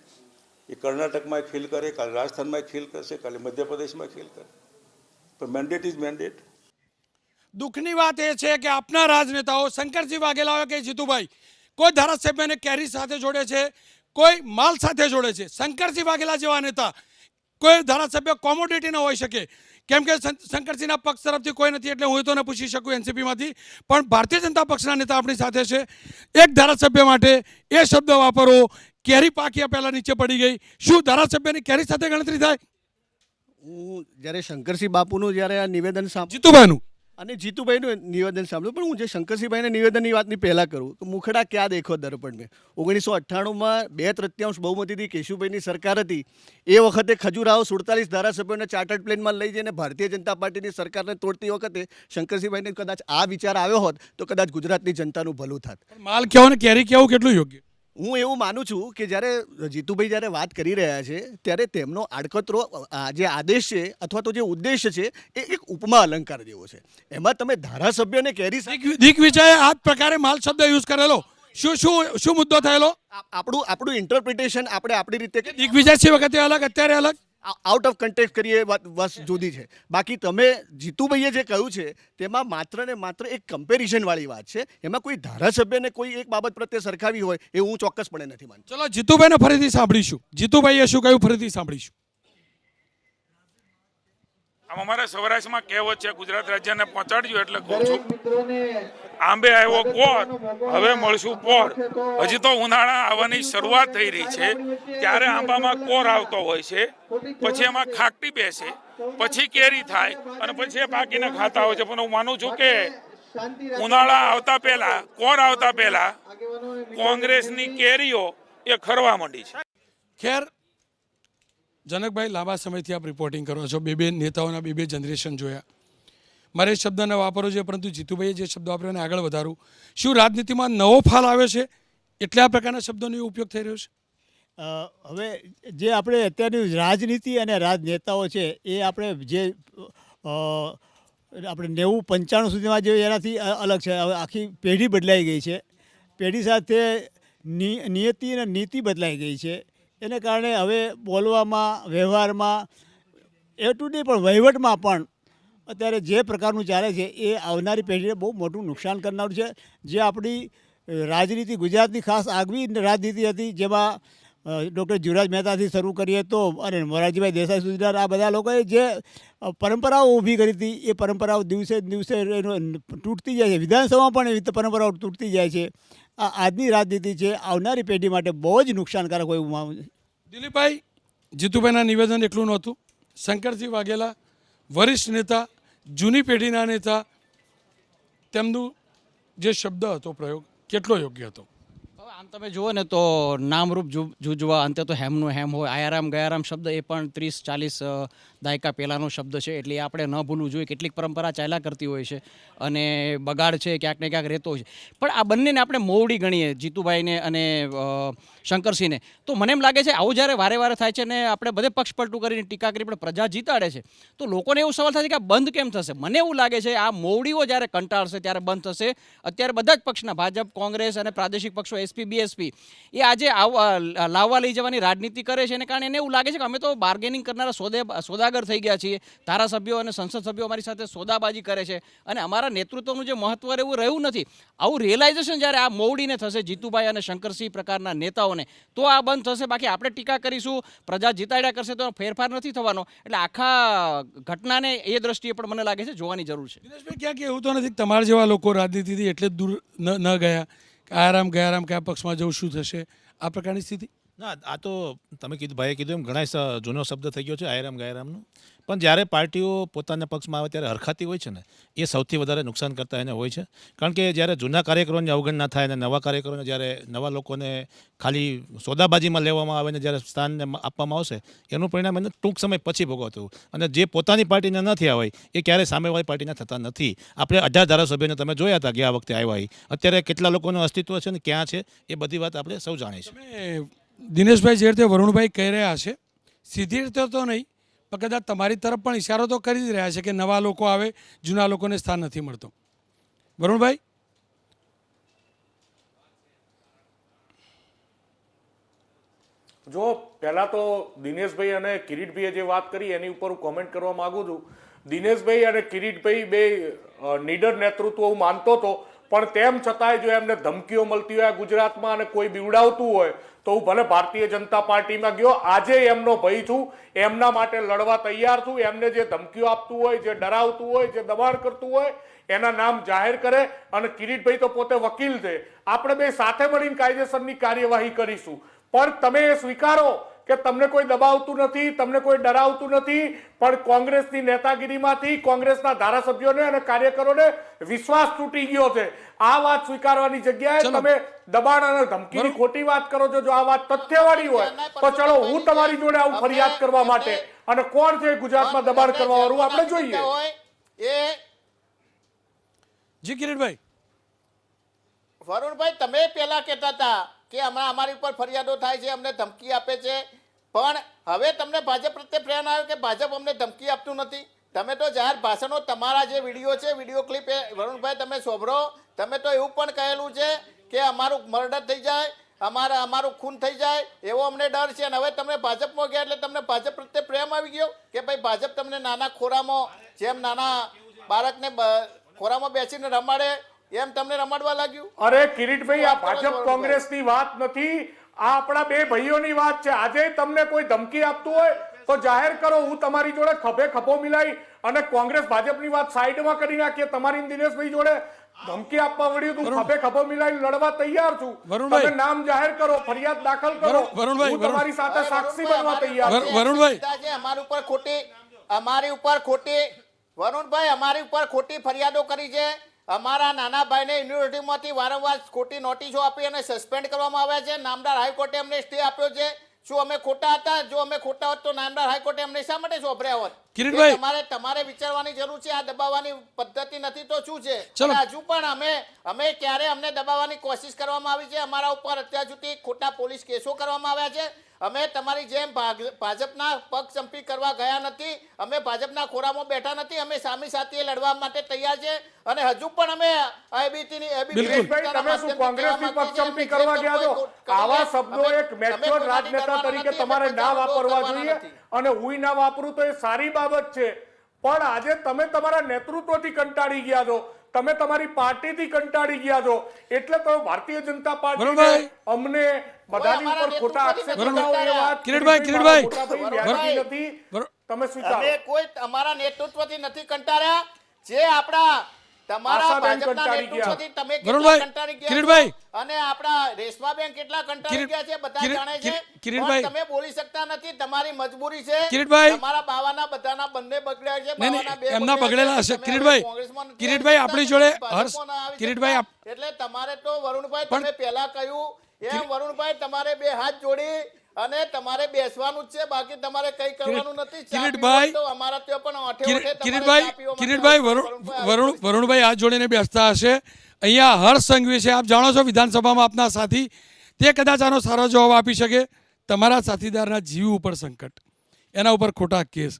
Speaker 15: એ કર્ણાટકમાં ખેલ કરે, કાલે રાજસ્થાનમાં ખેલ કરશે, કાલે મધ્યપ્રદેશમાં ખેલ કરે. પણ મેન્ડેટ ઇઝ મેન્ડેટ.
Speaker 1: દુઃખની વાત એ છે કે આપના રાજનેતાઓ શંકરસિંહ વાઘેલા હોય કે જીતુભાઈ, કોઈ ધારાસભ્યને કેરી સાથે જોડે છે, કોઈ માલ સાથે જોડે છે. શંકરસિંહ વાઘેલા જેવા નેતા કોઈ ધારાસભ્ય કોમોડિટી ન હોઈ શકે, કેમ કે શંકરસિંહના પક્ષ તરફથી કોઈ નથી, એટલે હું તો ન પૂછી શકું એનસીપીમાંથી. પણ ભારતીય જનતા પક્ષના નેતા આપણી સાથે છે. એક ધારાસભ્ય માટે એ શબ્દ વાપરવો, કેરી પાક્યા પહેલા નીચે પડી ગઈ, શું ધારાસભ્યની કેરી સાથે ગણતરી થાય?
Speaker 5: હું જ્યારે શંકરસિંહ બાપુનું જ્યારે આ નિવેદન
Speaker 1: જીતુભાઈનું
Speaker 5: અને જીતુભાઈનું નિવેદન સાંભળ્યું, પણ હું જે શંકરસિંહભાઈના નિવેદનની વાતની પહેલાં કરું તો મુખડા ક્યાં દેખો દર્પણ મેં. 1998માં 2/3 બહુમતીથી કેશુભાઈની સરકાર હતી. એ વખતે ખજુરાહો 47 ધારાસભ્યોને ચાર્ટર્ડ પ્લેનમાં લઈ જઈને ભારતીય જનતા પાર્ટીની સરકારને તોડતી વખતે શંકરસિંહભાઈને કદાચ આ વિચાર આવ્યો હોત તો કદાચ ગુજરાતની જનતાનું ભલું થાત.
Speaker 1: માલ કેવો ને કેરી કેવું કેટલું યોગ્ય?
Speaker 5: હું એવું માનું છું કે જ્યારે જીતુભાઈ જ્યારે વાત કરી રહ્યા છે ત્યારે તેમનો આડકતરો જે આદેશ છે અથવા તો જે ઉદ્દેશ છે એ એક ઉપમા અલંકાર જેવો છે. એમાં તમે ધારાસભ્યને કેરી
Speaker 1: દિગ્વિજયે આ પ્રકારે માલ શબ્દ યુઝ કરેલો, શું મુદ્દો થયેલો?
Speaker 5: આપણું ઇન્ટરપ્રિટેશન આપણે આપણી રીતે
Speaker 1: દિગ્વિજય છે વખતે અલગ, અત્યારે અલગ,
Speaker 5: આઉટ ઓફ કન્ટેક્ટ કરીએ બસ જુદી છે. બાકી તમે જીતુભાઈએ જે કહ્યું છે તેમાં માત્ર ને માત્ર એક કમ્પેરિઝન વાળી વાત છે. એમાં કોઈ ધારાસભ્યને કોઈ એક બાબત પ્રત્યે સરખાવી હોય એ હું ચોક્કસપણે નથી માનતો.
Speaker 1: ચલો જીતુભાઈને ફરીથી સાંભળીશું. જીતુભાઈએ શું કહ્યું ફરીથી સાંભળીશું.
Speaker 14: અમારા સૌરાષ્ટ્રમાં કહેવત છે, ગુજરાત રાજ્યને પહોંચાડજો એટલે કહું છું, આંબે આવ્યો કોર, હવે મળશું પોર. હજી તો ઉનાળા આવવાની શરૂઆત થઈ રહી છે, ત્યારે આંબામાં કોર આવતો હોય છે, પછી એમાં ખાકટી બેસે, પછી કેરી થાય અને પછી એ પાકીને ખાતા હોય છે. પણ હું માનું છું કે ઉનાળા આવતા પહેલા, કોર આવતા પહેલા કોંગ્રેસની કેરીઓ એ ખરવા માંડી છે.
Speaker 1: ખેર જનકભાઈ, લાંબા સમયથી આપ રિપોર્ટિંગ કરો છો, બે નેતાઓના બે જનરેશન જોયા. મારે શબ્દ ન વાપરવો જોઈએ, પરંતુ જીતુભાઈએ જે શબ્દ વાપર્યો એને આગળ વધારું. શું રાજનીતિમાં નવો ફાલ આવ્યો છે એટલે આ પ્રકારના શબ્દોનો ઉપયોગ થઈ રહ્યો છે?
Speaker 6: હવે જે આપણે અત્યારની રાજનીતિ અને રાજનેતાઓ છે એ આપણે જે આપણે 90-95 સુધીમાં જે એનાથી અલગ છે. હવે આખી પેઢી બદલાઈ ગઈ છે, પેઢી સાથે નિયતિ અને નીતિ બદલાઈ ગઈ છે. એને કારણે હવે બોલવામાં, વ્યવહારમાં એટલું નહીં પણ વહીવટમાં પણ અત્યારે જે પ્રકારનું ચાલે છે એ આવનારી પેઢીને બહુ મોટું નુકસાન કરનારું છે. જે આપણી રાજનીતિ, ગુજરાતની ખાસ આગવી રાજનીતિ હતી, જેમાં ડૉક્ટર જીવરાજ મહેતાથી શરૂ કરીએ તો અને મોરારજીભાઈ દેસાઈ સુધીના આ બધા લોકોએ જે પરંપરાઓ ઊભી કરી હતી એ પરંપરાઓ દિવસે દિવસે તૂટતી જાય છે. વિધાનસભામાં પણ એવી પરંપરાઓ તૂટતી જાય છે. આ આજની રાજનીતિ છે, આવનારી પેઢી માટે બહુ જ નુકસાનકારક હોય એવું માનું છું.
Speaker 1: દિલીપભાઈ, જીતુભાઈના નિવેદન એટલું નહોતું. શંકરસિંહ વાઘેલા વરિષ્ઠ નેતા જૂની પેઢીના નેતા, તેમનું જે શબ્દ હતો પ્રયોગ કેટલો યોગ્ય હતો?
Speaker 7: હવે આમ તમે જુઓ ને તો નામરૂપ જુજવા અંતે તો હેમનું હેમ હોય. આયારામ ગયારામ શબ્દ એ પણ 30-40 દાયકા પહેલાંનો શબ્દ છે, એટલે એ આપણે ન ભૂલવું જોઈએ. કેટલીક પરંપરા ચાલ્યા કરતી હોય છે અને બગાડ છે ક્યાંક ને ક્યાંક રહેતો હોય છે. પણ આ બંનેને આપણે મોવડી ગણીએ, જીતુભાઈને અને શંકરસિંહને, તો મને એમ લાગે છે આવું જ્યારે વારે વારે થાય છે ને આપણે બધે પક્ષ પલટું કરીને ટીકા કરી પણ પ્રજા જીતાડે છે, તો લોકોને એવું સવાલ થાય છે કે આ બંધ કેમ થશે? મને એવું લાગે છે આ મોવડીઓ જ્યારે કંટાળશે ત્યારે બંધ થશે. અત્યારે બધા જ પક્ષના ભાજપ, કોંગ્રેસ અને પ્રાદેશિક પક્ષો એસપી, બીએસપી એ આજે લાવવા લઈ જવાની રાજનીતિ કરે છે, એને કારણે એને એવું લાગે છે કે અમે તો બાર્ગેનિંગ કરનારા સોદાગર થઈ ગયા છીએ. ધારાસભ્યો અને સંસદ સભ્યો અમારી સાથે સોદાબાજી કરે છે અને અમારા નેતૃત્વનું જે મહત્વ એવું રહ્યું નથી. આવું રિયલાઇઝેશન જ્યારે આ મોવડીને થશે, જીતુભાઈ અને શંકરસિંહ પ્રકારના નેતાઓને, તો આ બંધ થશે. બાકી આપણે ટીકા કરીશું, પ્રજા જીતાડ્યા કરશે તો ફેરફાર નથી થવાનો. એટલે આખા ઘટનાને એ દ્રષ્ટિએ પણ મને લાગે છે જોવાની જરૂર છે.
Speaker 1: દિનેશભાઈ, ક્યાંક એવું તો નથી કે તમારા જેવા લોકો રાજનીતિથી એટલે જ દૂર ન ગયા કે આરામ ગયારામ કયા પક્ષમાં જવું, શું થશે, આ પ્રકારની સ્થિતિ?
Speaker 8: ના, આ તો તમે કીધું, ભાઈએ કીધું એમ ઘણા જૂનો શબ્દ થઈ ગયો છે આયરામ ગાયરામનો. પણ જ્યારે પાર્ટીઓ પોતાના પક્ષમાં આવે ત્યારે હરખાતી હોય છે ને, એ સૌથી વધારે નુકસાન કરતા એને હોય છે. કારણ કે જ્યારે જૂના કાર્યકરોની અવગણના થાય અને નવા કાર્યકરોને જ્યારે નવા લોકોને ખાલી સોદાબાજીમાં લેવામાં આવે ને જ્યારે સ્થાનને આપવામાં આવશે, એનું પરિણામ એને ટૂંક સમય પછી ભોગવતું. અને જે પોતાની પાર્ટીને ન થયા હોય એ ક્યારેય સામેવાળી પાર્ટીના થતા નથી. આપણે 18 ધારાસભ્યોને તમે જોયા હતા ગયા વખતે આવ્યા, અત્યારે કેટલા લોકોનું અસ્તિત્વ છે ને ક્યાં છે એ બધી વાત આપણે સૌ જાણીએ છીએ.
Speaker 1: દિનેશભાઈ, જે રીતે વરુણભાઈ કહી રહ્યા છે, સીધી રીતે તો નહીં, પણ કદાચ તમારી તરફ પણ ઇશારો તો કરી જ રહ્યા છે કે નવા લોકો આવે, જૂના લોકોને સ્થાન નથી મળતો. વરુણભાઈ?
Speaker 9: જો પહેલા તો દિનેશભાઈ અને કિરીટભાઈએ જે વાત કરી એની ઉપર હું કોમેન્ટ કરવા માંગુ છું. દિનેશભાઈ અને કિરીટભાઈ બે નીડર નેતૃત્વ હું માનતો હતો, પણ તેમ છતાંય જો એમને ધમકીઓ મળતી હોય ગુજરાતમાં અને કોઈ બીવડાવતું હોય તો હું ભલે ભારતીય જનતા પાર્ટીમાં ગયો, આજે એમનો ભય છું, એમના માટે લડવા તૈયાર છું. એમને જે ધમકીઓ આપતું હોય, જે ડરાવતું હોય, જે દબાણ કરતું હોય, એના નામ જાહેર કરે. અને કિરીટભાઈ તો પોતે વકીલ છે, આપણે બે સાથે મળીને કાયદેસરની કાર્યવાહી કરીશું. પણ તમે એ સ્વીકારો કે તમને કોઈ દબાવતું નથી, તમને કોઈ ડરાવતું નથી, પણ કોંગ્રેસની નેતાગીરીમાંથી કોંગ્રેસના ધારાસભ્યોને અને કાર્યકરોને વિશ્વાસ તૂટી ગયો છે. આ વાત સ્વીકારવાની જગ્યાએ તમે દબાણ અને ધમકીની ખોટી વાત કરો છો. જો આ વાત તથ્યવાળી હોય તો ચલો હું તમારી જોડે આવું ફરિયાદ કરવા માટે, અને કોણ છે ગુજરાતમાં દબાણ કરવા વાળું આપણે જોઈએ.
Speaker 1: જી કિરીટભાઈ.
Speaker 10: વરુણભાઈ, તમે પેલા કહેતા હતા કે હમણાં અમારી ઉપર ફરિયાદો થાય છે, અમને ધમકી આપે છે, પણ હવે તમને ભાજપ પ્રત્યે પ્રેમ આવ્યો કે ભાજપ અમને ધમકી આપતું નથી? તમે તો જાહેર ભાષણો, તમારા જે વિડીયો છે, વિડીયો ક્લિપ એ વરુણભાઈ તમે સોભરો, તમે તો એવું પણ કહેલું છે કે અમારું મર્ડર થઈ જાય, અમારું ખૂન થઈ જાય એવો અમને ડર છે. અને હવે તમે ભાજપમાં ગયા એટલે તમને ભાજપ પ્રત્યે પ્રેમ આવી ગયો કે ભાઈ ભાજપ તમને નાના ખોરામાં, જેમ નાના બાળકને ખોરામાં બેસીને રમાડે એમ તમને રમાડવા લાગ્યું?
Speaker 9: અરે કિરીટભાઈ, આ ભાજપ કોંગ્રેસની વાત નથી, આ આપણા બે ભાઈઓની વાત છે. આજે તમને કોઈ ધમકી આપતું હોય તો જાહેર કરો, હું તમારી જોડે ખભે ખભો મિલાઈ અને કોંગ્રેસ ભાજપની વાત સાઈડમાં કરી નાખીએ. તમારી દિનેશભાઈ જોડે ધમકી આપવા વળ્યું તું, ખભે ખભો મિલાઈ લડવા તૈયાર છું. તમે નામ જાહેર કરો, ફરિયાદ દાખલ કરો, હું તમારી સાથે સાક્ષી બનવા તૈયાર છું.
Speaker 1: વરુણભાઈ,
Speaker 10: અમારી ઉપર ખોટી ફરિયાદો કરી છે. અમારા નાના ભાઈને યુનિવર્સિટીમાંથી વારંવાર ખોટી નોટિસો આપી અને સસ્પેન્ડ કરવામાં આવ્યા છે. નામદાર હાઈકોર્ટે અમને સ્ટે આપ્યો છે. શું અમે ખોટા હતા? જો અમે ખોટા હોત તો નામદાર હાઈકોર્ટે અમને શા માટે સોંપર્યા હોત? તમારે વિચારવાની જરૂર છે. આ દબાવવાની પદ્ધતિ નથી તો શું છે? હજુ પણ અમે ક્યારે અમને દબાવવાની કોશિશ કરવામાં આવી છે? અમારા ઉપર અત્યાર સુધી ખોટા પોલીસ કેસો કરવામાં આવ્યા છે. અમે તમારી જેમ ભાજપના પગ ચંપી કરવા ગયા નથી, અમે ભાજપના ખોરામાં બેઠા નથી. અમે સામી સાથે લડવા માટે તૈયાર છે. અને હજુ પણ અમે
Speaker 9: તમે શું કોંગ્રેસની પગચંપી કરવા ગયા છો? આવા શબ્દો એક મેચ્યોર રાજનેતા તરીકે તમારે ના વાપરવા જોઈએ, અને હું ના વાપરું તો એ સારી બાબત છે. પણ આજે તમે તમારા નેતૃત્વથી કંટાળી ગયા છો, તમે તમારી પાર્ટીથી કંટાળી ગયા છો, એટલે તો ભારતીય જનતા પાર્ટી અમને બધાની ઉપર ખોટા આક્ષેપ લગાવો એ વાત
Speaker 1: કિરીટભાઈ
Speaker 10: તમે સ્વીકારો. અમે કોઈ અમારા નેતૃત્વથી નથી કંટાળ્યા. જે આપણા તમારા
Speaker 9: આશાબેન
Speaker 10: ભાજપના
Speaker 9: કંટાળી ગયા.
Speaker 10: નેતૃત્વથી તમે કેટલા
Speaker 1: વરુણભાઈ,
Speaker 10: કંટાળી ગયા
Speaker 1: કિરીટભાઈ.
Speaker 10: છો? અને આપણા રેશમાબેન કેટલા કંટાળી ગયા છે બધા જાણે છે.
Speaker 1: કિરીટભાઈ.
Speaker 10: પણ તમે બોલી શકતા નથી, તમારી મજબૂરી છે.
Speaker 1: કિરીટભાઈ.
Speaker 10: તમારા બાવાના બધાના બંને બગડ્યા છે,
Speaker 1: નહીં,
Speaker 10: બાવાના બે
Speaker 1: એમના
Speaker 10: બગડ્યા
Speaker 1: બગડેલા
Speaker 10: છે.
Speaker 1: હશે.
Speaker 10: તમે
Speaker 1: કિરીટભાઈ,
Speaker 10: હવે કોંગ્રેસમાં નથી
Speaker 1: કિરીટભાઈ,
Speaker 10: આવી
Speaker 1: આપણી
Speaker 10: શકતા,
Speaker 1: જોડે
Speaker 10: ભાજપમાં ના આવી
Speaker 1: કિરીટભાઈ,
Speaker 10: શકતા. એટલે તમારે તો વરુણભાઈ
Speaker 1: પણ-
Speaker 10: તમે પહેલા કહ્યું એમ વરુણભાઈ તમારે બે હાથ જોડી અને તમારે બેસવાનું જ છે, બાકી તમારે કઈ કરવાનું નથી. ચા
Speaker 1: કિરીટભાઈ.
Speaker 10: પીવી હોય તો અમારા ત્યાં પણ ઓઠે ઓઠે તમારે
Speaker 1: કિરીટભાઈ,
Speaker 10: ચા પીવા માટે
Speaker 1: કિરીટભાઈ, વરુણભાઈ હાથ જોડીને બેસતા હશે. અહીંયા હર્ષ સંઘવી છે, આપ જાણો છો વિધાનસભામાં આપના સાથી, તે કદાચ આનો સારો જવાબ આપી શકે. તમારા સાથીદારના જીવ ઉપર સંકટ, એના ઉપર ખોટા કેસ,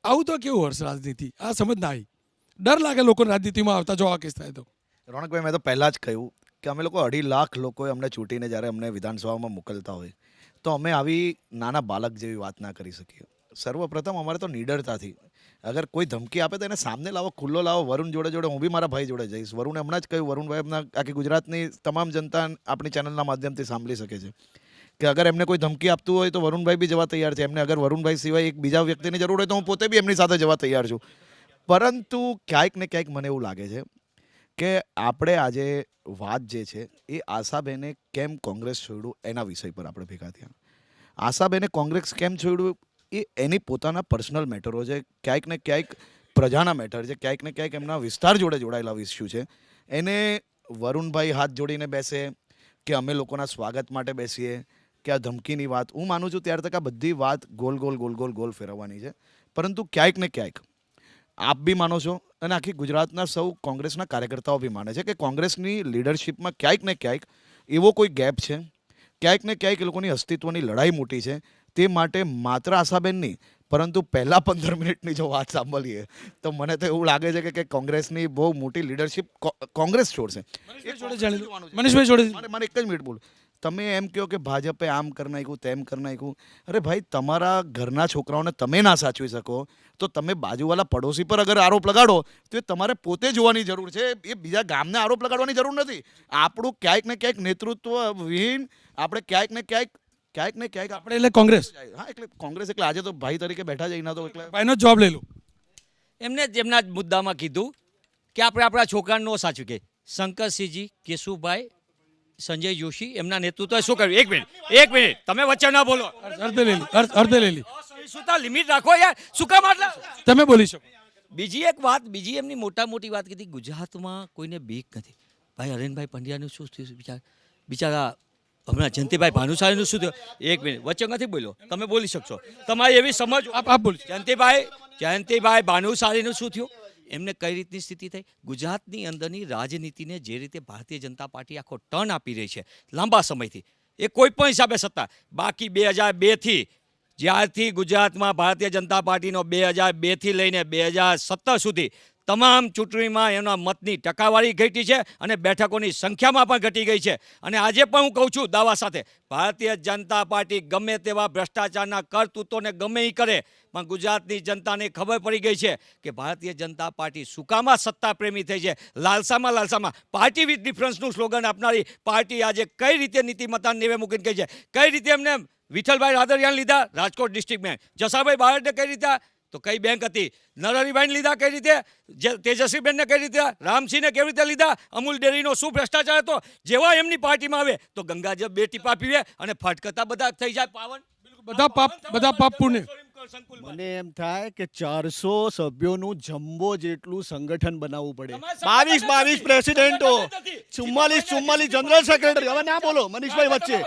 Speaker 1: આવું તો કેવું હર્ષ રાજનીતિ? આ સમજ ના આવી. ડર લાગે લોકો રાજનીતિમાં આવતા જો આ કેસ થાય તો.
Speaker 3: રોનકભાઈ, મેં તો પહેલાં જ કહ્યું કે અમે લોકો 2.5 લાખ લોકોએ અમને ચૂંટીને જ્યારે અમને વિધાનસભામાં મોકલતા હોય તો અમે આવી નાના બાળક જેવી વાત ના કરી શકીએ. સર્વપ્રથમ અમારે તો નિડરતાથી અગર કોઈ ધમકી આપે તો એને સામને લાવો, ખુલ્લો લાવો. વરુણ જોડે હું બી મારા ભાઈ જોડે જઈશ. વરુણે હમણાં જ કહ્યું, વરુણભાઈ એમના આખી ગુજરાતની તમામ જનતા આપણી ચેનલના માધ્યમથી સાંભળી શકે છે કે અગર એમને કોઈ ધમકી આપતું હોય તો વરુણભાઈ બી જવા તૈયાર છે. એમને અગર વરુણભાઈ સિવાય એક બીજા વ્યક્તિની જરૂર હોય તો હું પોતે બી એમની સાથે જવા તૈયાર છું. પરંતુ ક્યાંક ને ક્યાંક મને એવું લાગે છે કે આપણે આજે વાત જે છે એ આશાબેને કેમ કોંગ્રેસ છોડ્યું એના વિષય પર આપણે ભેગા થયા. આશાબેને કોંગ્રેસ કેમ છોડ્યું એ એની પોતાના પર્સનલ મેટરો છે, ક્યાંક ને ક્યાંક પ્રજાના મેટર છે, ક્યાંક ને ક્યાંક એમના વિસ્તાર જોડે જોડાયેલા ઇસ્યુ છે. એને વરુણભાઈ હાથ જોડીને બેસે કે અમે લોકોના સ્વાગત માટે બેસીએ કે આ ધમકીની વાત, હું માનું છું ત્યારે તક આ બધી વાત ગોલ ગોલ ગોલ ગોલ ગોલ ફેરવવાની છે. પરંતુ ક્યાંક ને ક્યાંક આપ બી માનો છો અને આખી ગુજરાતના સૌ કોંગ્રેસના કાર્યકર્તાઓ બી માને છે કે કોંગ્રેસની લીડરશિપમાં ક્યાંક ને ક્યાંક એવો કોઈ ગેપ છે, ક્યાંક ને ક્યાંક એ લોકોની અસ્તિત્વની લડાઈ મોટી છે. તે માટે માત્ર આશાબેન નહીં પરંતુ પહેલાં 15 મિનિટની જો વાત સાંભળીએ તો મને તો એવું લાગે છે કે કોંગ્રેસની બહુ મોટી લીડરશિપ કોંગ્રેસ છોડશે.
Speaker 1: મનીષભાઈ જોડે
Speaker 3: મારે એક જ મિનિટ બોલું. તમે એમ કહો કે ભાજપે આમ કરી નાખ્યું, તેમ કરી નાખ્યું. અરે ભાઈ, તમારા ઘરના છોકરાઓને તમે ના સાચવી શકો તો તમે બાજુવાળા પડોશી પર અગર આરોપ લગાડો તો એ તમારે પોતે જોવાની જરૂર છે. એ બીજા ગામને આરોપ લગાડવાની જરૂર નથી. આપણું ક્યાંક ને ક્યાંક નેતૃત્વ વિહીન આપણે ક્યાંક ને ક્યાંક
Speaker 1: આપણે એટલે કોંગ્રેસ.
Speaker 3: હા, એટલે કોંગ્રેસ એટલે આજે તો ભાઈ તરીકે બેઠા જ એના તો એટલે
Speaker 1: ભાઈનો જવાબ લઈ લો.
Speaker 4: એમને જ એમના જ મુદ્દામાં કીધું કે આપણે આપણા છોકરાને ન સાચું કે શંકરસિંહજી, કેશુભાઈ, સંજય જોશી એમના નેતૃત્વએ શું કર્યું? એક મિનિટ તમે વચ્ચે ના બોલો.
Speaker 1: અર્ધે લઈ લી.
Speaker 4: શું લિમિટ રાખો યાર, શું કામ આટલા?
Speaker 1: તમે બોલી શકો.
Speaker 4: બીજી એમની મોટી વાત કીધી, ગુજરાતમાં કોઈને બીક નથી. ભાઈ હરેનભાઈ પંડ્યાનું શું થયું? બિચારા હમણાં જયંતિભાઈ ભાનુશાળીનું શું થયું? એક મિનિટ વચ્ચે નથી બોલ્યો, તમે બોલી શકશો. તમારી એવી સમજ
Speaker 1: આપ બોલી.
Speaker 4: જયંતિભાઈ ભાનુશાળીનું શું થયું? એમને કઈ રીતની સ્થિતિ થઈ? ગુજરાતની અંદરની રાજનીતિને જે રીતે ભારતીય જનતા પાર્ટી આખો ટર્ન આપી રહી છે લાંબા સમયથી, એ કોઈ પણ હિસાબે સત્તા બાકી 2002થી જ્યારથી ગુજરાતમાં ભારતીય જનતા પાર્ટીનો 2002થી લઈને 2017 સુધી તમામ ચૂંટણીમાં એના મતની ટકાવારી ઘટી છે અને બેઠકોની સંખ્યામાં પણ ઘટી ગઈ છે. અને આજે પણ હું કહું છું દાવા સાથે, ભારતીય જનતા પાર્ટી ગમે તેવા ભ્રષ્ટાચારના કરતૂતોને ગમે એ કરે પણ ગુજરાતની જનતાને ખબર પડી ગઈ છે કે ભારતીય જનતા પાર્ટી સુકામાં સત્તા પ્રેમી થઈ છે. લાલસામાં પાર્ટી વિથ ડિફરન્સનું સ્લોગન આપનારી પાર્ટી આજે કઈ રીતે નીતિમત્તા નેવે મૂકીને કહી છે, કઈ રીતે એમને વિઠ્ઠલભાઈ રાદડિયાને લીધા રાજકોટ ડિસ્ટ્રિક્ટ બેંક, જસાભાઈ બારડને કઈ રીતે તો કઈ બેંક હતી, નરહરીભાઈને લીધા કઈ રીતે, તેજસ્વીબેનને કઈ રીતે, રામસિંહને કેવી રીતે લીધા, અમૂલ ડેરીનો શું ભ્રષ્ટાચાર હતો. જેવા એમની પાર્ટીમાં આવે તો ગંગાજળ 2 ટીપા પીવે અને ફટકતા બધા થઈ જાય પાવન.
Speaker 1: બધા પાપ પુણ્ય.
Speaker 5: મને એમ થાય કે 400 સભ્યોનું જમ્બો જેટલું સંગઠન બનાવવું પડે. 22 પ્રેસિડેન્ટો, 44 જનરલ સેક્રેટરી. હવે ના બોલો મનીષભાઈ વચ્ચે.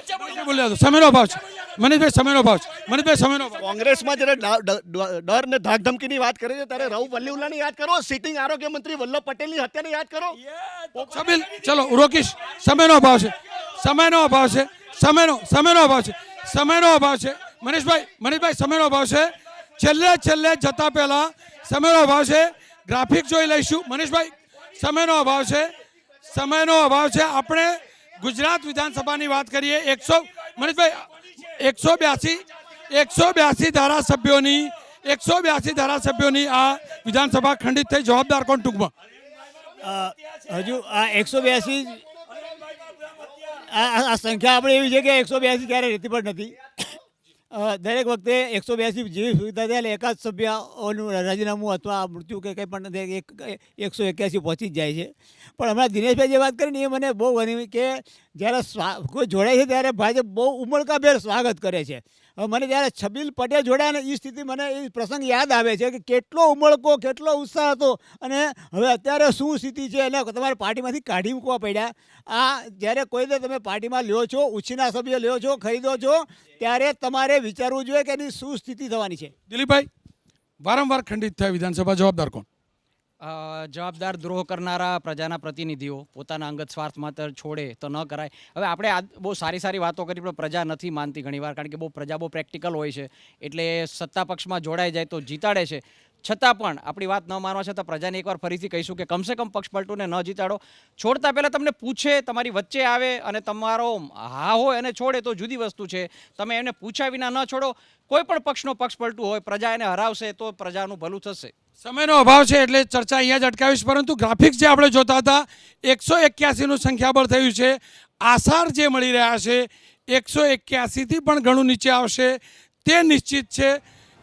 Speaker 1: સમયનો અભાવ છે મનીષભાઈ, સમયનો અભાવ છે મનીષભાઈ, સમયનો અભાવ.
Speaker 5: કોંગ્રેસમાં જ્યારે ડર ને ધાકધમકીની વાત કરે છે ત્યારે રાવ વલ્લીવલાની યાદ કરો, સિટિંગ આરોગ્ય મંત્રી વલ્લભ પટેલની હત્યાને યાદ કરો.
Speaker 1: સબીલ, ચલો રોકીશ. સમયનો અભાવ છે, સમયનો અભાવ છે, સમયનો અભાવ છે. મનીષભાઈ સમયનો અભાવ છે. છેલ્લે જતા પહેલા સમયનો અભાવ છે. ગ્રાફિક જોઈ લઈશું. મનીષભાઈ સમયનો અભાવ છે. આપણે ગુજરાત વિધાનસભાની વાત કરીએ. મનીષભાઈ 182 ધારાસભ્યોની આ વિધાનસભા ખંડિત થઈ. જવાબદાર કોણ ટૂંકમાં?
Speaker 6: હજુ આ 182 આ સંખ્યા આપણે એવી છે કે 182 ક્યારે રહેતી પણ નથી. દરેક વખતે 182 જેવી સુવિધા થાય એટલે એકાદ સભ્યનું રાજીનામું અથવા મૃત્યુ કે કંઈ પણ 181 પહોંચી જ જાય છે. પણ હમણાં દિનેશભાઈ જે વાત કરીને એ મને બહુ ગમી કે જ્યારે કોઈ જોડાય છે ત્યારે ભાજપ બહુ ઉમળકાભેર સ્વાગત કરે છે. હવે મને જ્યારે છબીલ પટેલ જોડાયા ને એ સ્થિતિ મને એ પ્રસંગ યાદ આવે છે કે કેટલો ઉમળકો કેટલો ઉત્સાહ હતો અને હવે અત્યારે શું સ્થિતિ છે એટલે તમારે પાર્ટીમાંથી કાઢી મૂકવા પડ્યા. આ જ્યારે કોઈને તમે પાર્ટીમાં લ્યો છો, ઉછીના સભ્ય લ્યો છો, ખરીદો છો, ત્યારે તમારે વિચારવું જોઈએ કે એની શું સ્થિતિ થવાની છે.
Speaker 1: દિલીપભાઈ, વારંવાર ખંડિત થયા વિધાનસભા, જવાબદાર કોણ?
Speaker 7: જવાબદાર દ્રોહ કરનારા પ્રજાના પ્રતિનિધિઓ પોતાના અંગત સ્વાર્થ માટે છોડે તો ન કરાય. હવે આપણે આ બહુ સારી વાતો કરી પણ પ્રજા નથી માનતી ઘણીવાર, કારણ કે પ્રજા બહુ પ્રેક્ટિકલ હોય છે એટલે સત્તા પક્ષમાં જોડાઈ જાય તો જીતાડે છે. છતાં પણ આપણી વાત ન માનવા છતાં પ્રજાને એકવાર ફરીથી કહીશું કે કમસે કમ પક્ષ પલટુને ન જીતાડો. છોડતા પહેલાં તમને પૂછે, તમારી વચ્ચે આવે અને તમારો હા હોય અને છોડે તો જુદી વસ્તુ છે. તમે એને પૂછ્યા વિના ન છોડો. કોઈ પણ પક્ષનો પક્ષ પલટું હોય, પ્રજા એને હરાવશે તો પ્રજાનું ભલું થશે.
Speaker 1: સમયનો અભાવ છે એટલે ચર્ચા અહીંયા જ અટકાવીશ, પરંતુ ગ્રાફિક્સ જે આપણે જોતા હતા 181નું સંખ્યાબળ થયું છે. આસાર જે મળી રહ્યા છે 181થી પણ ઘણું નીચે આવશે તે નિશ્ચિત છે.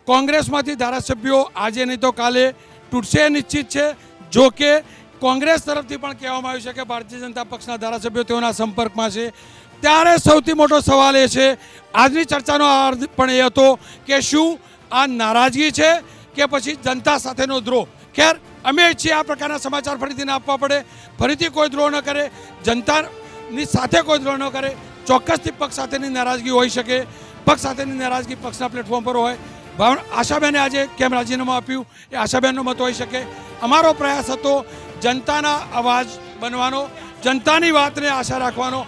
Speaker 1: કોંગ્રેસમાંથી ધારાસભ્યો આજે નહીં તો કાલે તૂટશે નિશ્ચિત છે. જો કે કોંગ્રેસ તરફથી પણ કહેવામાં આવ્યું છે કે ભારતીય જનતા પક્ષના ધારાસભ્યો તેઓના સંપર્કમાં છે. ત્યારે સૌથી મોટો સવાલ એ છે, આજની ચર્ચાનો અર્થ પણ એ હતો કે શું આ નારાજગી છે કે પછી જનતા સાથેનો દ્રોહ. ખેર, અમે ઈચ્છીએ આ પ્રકારના સમાચાર ફરીથી ના આપવા પડે, ફરીથી કોઈ દ્રોહ ન કરે, જનતાની સાથે કોઈ દ્રોહ ન કરે. ચોક્કસથી પક્ષ સાથેની નારાજગી હોઈ શકે, પક્ષ સાથેની નારાજગી પક્ષના પ્લેટફોર્મ પર હોય. આશાબેને આજે કેમ રાજીનામું આપ્યું એ આશાબેનનો મત હોઈ શકે. અમારો પ્રયાસ હતો જનતાના અવાજ બનવાનો, જનતાની વાતને આશા રાખવાનો.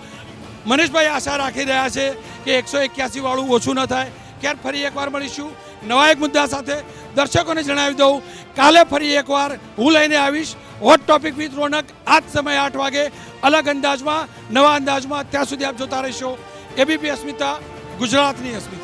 Speaker 1: મનીષભાઈ આશા રાખી રહ્યા છે કે 181 વાળું ઓછું ન થાય. ક્યારે ફરી એકવાર મળીશું નવા એક મુદ્દા સાથે. દર્શકોને જણાવી દઉં, કાલે ફરી એકવાર હું લઈને આવીશ હોટ ટોપિક વિથ રોનક. આ જ સમયે 8 વાગે અલગ અંદાજમાં, નવા અંદાજમાં. ત્યાં સુધી આપ જોતા રહેશો એબીપી અસ્મિતા, ગુજરાતની અસ્મિતા.